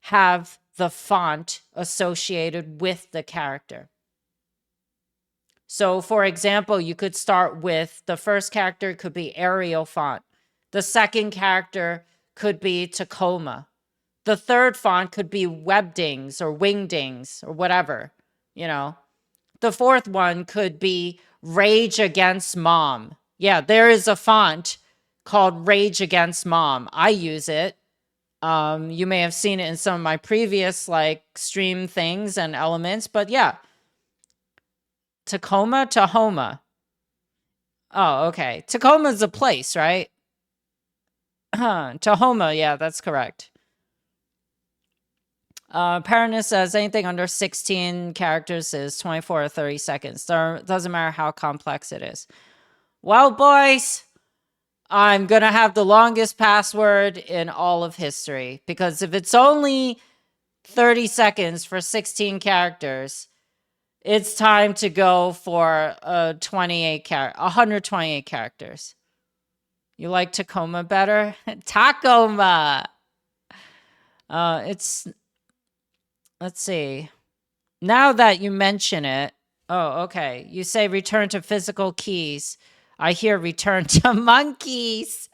have the font associated with the character. So, for example, you could start with the first character could be Arial font. The second character could be Tacoma. The third font could be Webdings or Wingdings or whatever, The fourth one could be Rage Against Mom. Yeah, there is a font called Rage Against Mom. I use it. You may have seen it in some of my previous like stream things and elements, but yeah. Tahoma. Oh, okay. Tacoma's a place, right? Tahoma, yeah, that's correct. Paranus says anything under 16 characters is 24 or 30 seconds. Doesn't matter how complex it is. Well, boys, I'm going to have the longest password in all of history, because if it's only 30 seconds for 16 characters, it's time to go for 128 characters. You like Tacoma better? Tacoma! Let's see. Now that you mention it, oh, okay. You say return to physical keys. I hear return to monkeys.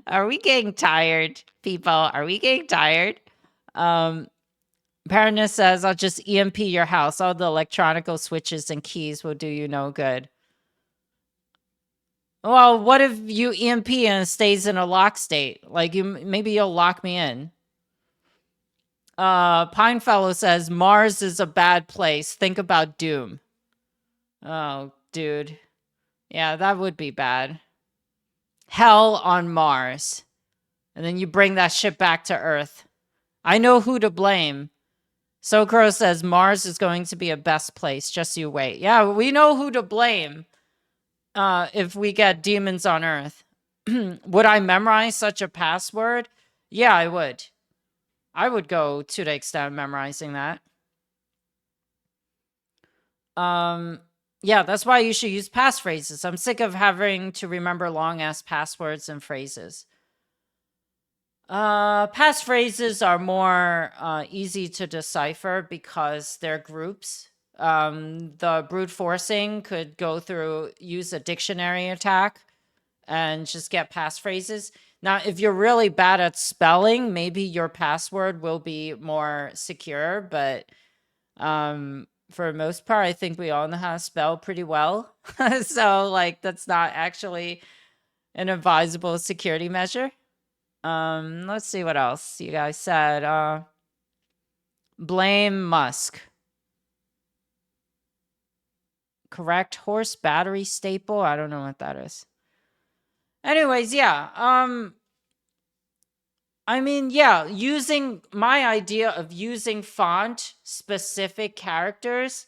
Are we getting tired, people? Are we getting tired? Paranus says, I'll just EMP your house. All the electronical switches and keys will do you no good. Well, what if you EMP and it stays in a lock state? Like, maybe you'll lock me in. Pinefellow says, Mars is a bad place. Think about Doom. Oh, dude. Yeah, that would be bad. Hell on Mars. And then you bring that shit back to Earth. I know who to blame. Sokro says, Mars is going to be a best place. Just you wait. Yeah, we know who to blame if we get demons on Earth. Would I memorize such a password? Yeah, I would. I would go to the extent of memorizing that. Yeah, that's why you should use passphrases. I'm sick of having to remember long-ass passwords and phrases. Passphrases are more easy to decipher because they're groups. The brute forcing could use a dictionary attack and just get passphrases. Now, if you're really bad at spelling, maybe your password will be more secure, but for the most part, I think we all know how to spell pretty well. So like that's not actually an advisable security measure. Let's see what else you guys said. Blame Musk. Correct horse battery staple. I don't know what that is. Anyways, yeah. I mean, yeah, using my idea of using font specific characters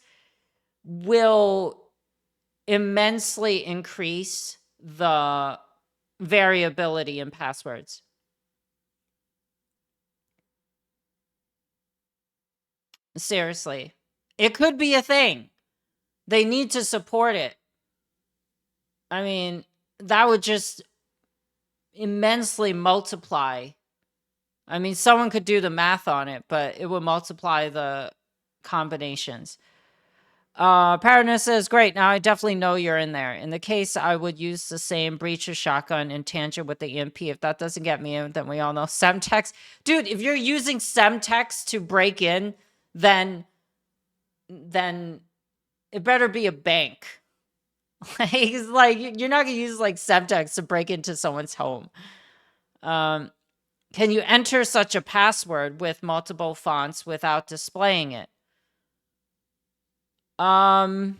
will immensely increase the variability in passwords. Seriously. It could be a thing. They need to support it. I mean, that would just immensely multiply. I mean, someone could do the math on it, but it would multiply the combinations. Paradis says, great, now I definitely know you're in there. In the case, I would use the same breacher shotgun in tangent with the EMP. If that doesn't get me in, then we all know Semtex. Dude, if you're using Semtex to break in, then it better be a bank. like you're not gonna use like Semtex to break into someone's home. Can you enter such a password with multiple fonts without displaying it? I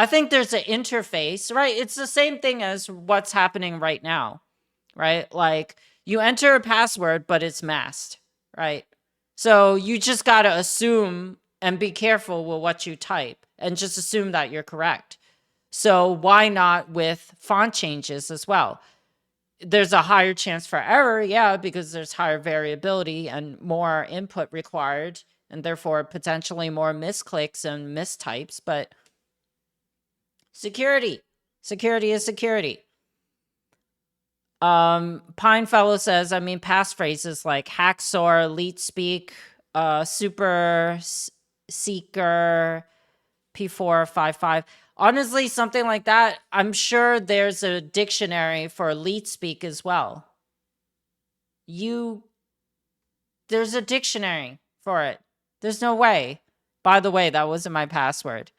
think there's an interface, right? It's the same thing as what's happening right now, right? Like you enter a password, but it's masked, right? So you just got to assume and be careful with what you type and just assume that you're correct. So why not with font changes as well? There's a higher chance for error, yeah, because there's higher variability and more input required, and therefore potentially more misclicks and mistypes, but security is security. Pinefellow says, I mean, passphrases like hacksaw, elite speak, super seeker, P455. Honestly, something like that, I'm sure there's a dictionary for elite speak as well. There's a dictionary for it. There's no way. By the way, that wasn't my password.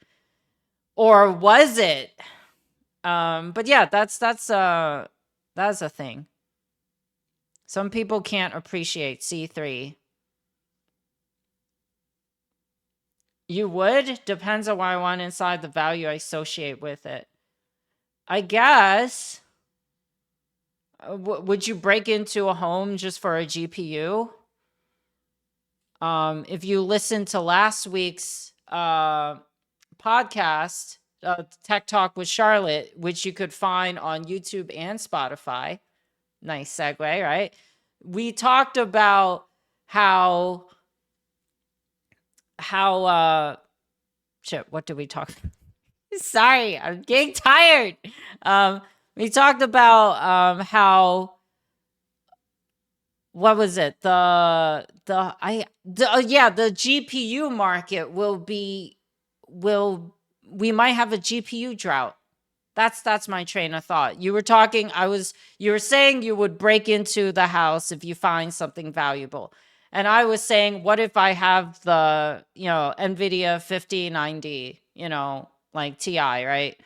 Or was it? But yeah, that's a thing. Some people can't appreciate C3. You would? Depends on what I want inside the value I associate with it. I guess. Would you break into a home just for a GPU? If you listen to last week's podcast, Tech Talk with Charlotte, which you could find on YouTube and Spotify. Nice segue, right? We talked about how shit, what did we talk Sorry, I'm getting tired. We talked about how what was it? The GPU market we might have a GPU drought. That's my train of thought. You were saying you would break into the house if you find something valuable. And I was saying, what if I have the, NVIDIA 5090, like TI, right?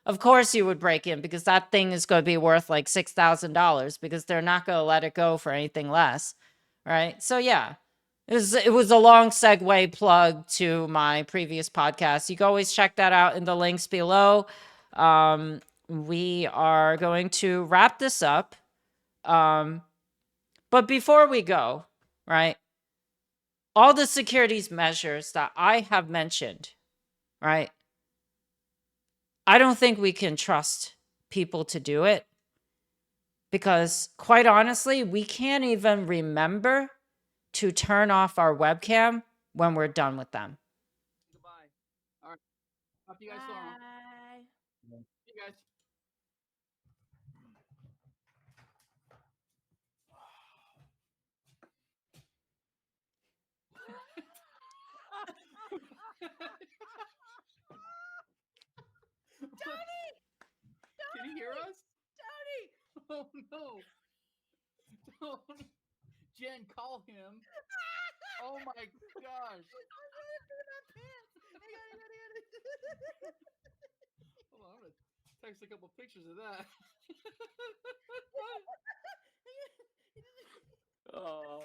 Of course you would break in because that thing is going to be worth like $6,000 because they're not going to let it go for anything less, right? So yeah, it was a long segue plug to my previous podcast. You can always check that out in the links below. We are going to wrap this up. But before we go, right, all the securities measures that I have mentioned, right, I don't think we can trust people to do it because quite honestly, we can't even remember to turn off our webcam when we're done with them. Goodbye. All right. Talk to you guys tomorrow. See you guys. Johnny! Can you hear us? Oh no! Don't, Jen, call him. Oh my gosh! Hold on, I'm gonna text a couple pictures of that. Oh.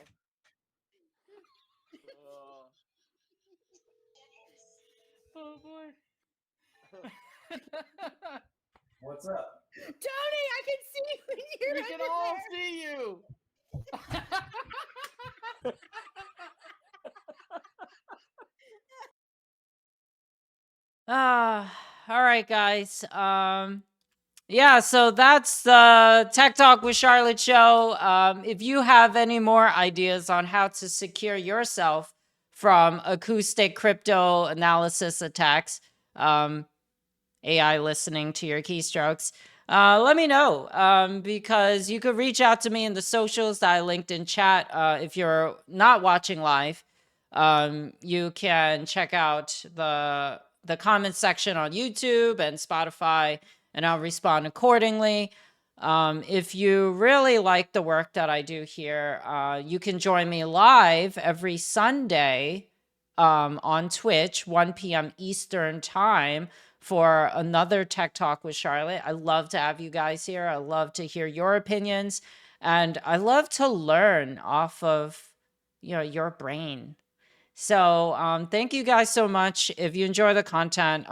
Oh boy. What's up? Tony, I can see you. You're We can all see you. All right, guys. Yeah, so that's the Tech Talk with Charlotte show. If you have any more ideas on how to secure yourself from acoustic crypto analysis attacks, AI listening to your keystrokes, let me know, because you could reach out to me in the socials that I linked in chat. If you're not watching live, you can check out the comment section on YouTube and Spotify, and I'll respond accordingly. If you really like the work that I do here, you can join me live every Sunday on Twitch, 1 p.m. Eastern time, for another Tech Talk with Charlotte. I love to have you guys here. I love to hear your opinions, and I love to learn off of your brain. So thank you guys so much. If you enjoy the content,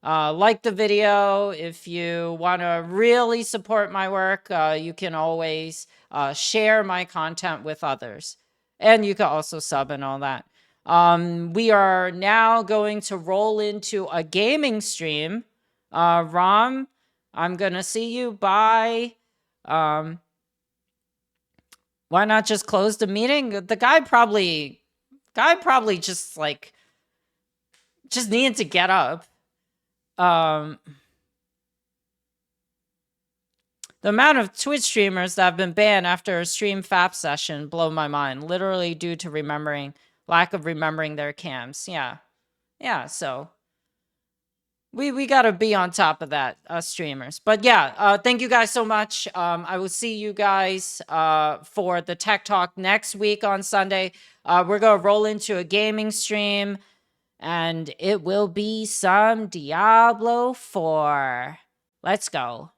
like the video. If you want to really support my work, you can always share my content with others. And you can also sub and all that. We are now going to roll into a gaming stream. Rom, I'm going to see you. Bye. Why not just close the meeting? The guy probably just needed to get up. The amount of Twitch streamers that have been banned after a stream FAP session blow my mind, literally due to lack of remembering their cams. Yeah, so we got to be on top of that, us streamers. But yeah, thank you guys so much. I will see you guys for the Tech Talk next week on Sunday. We're going to roll into a gaming stream, and it will be some Diablo 4. Let's go.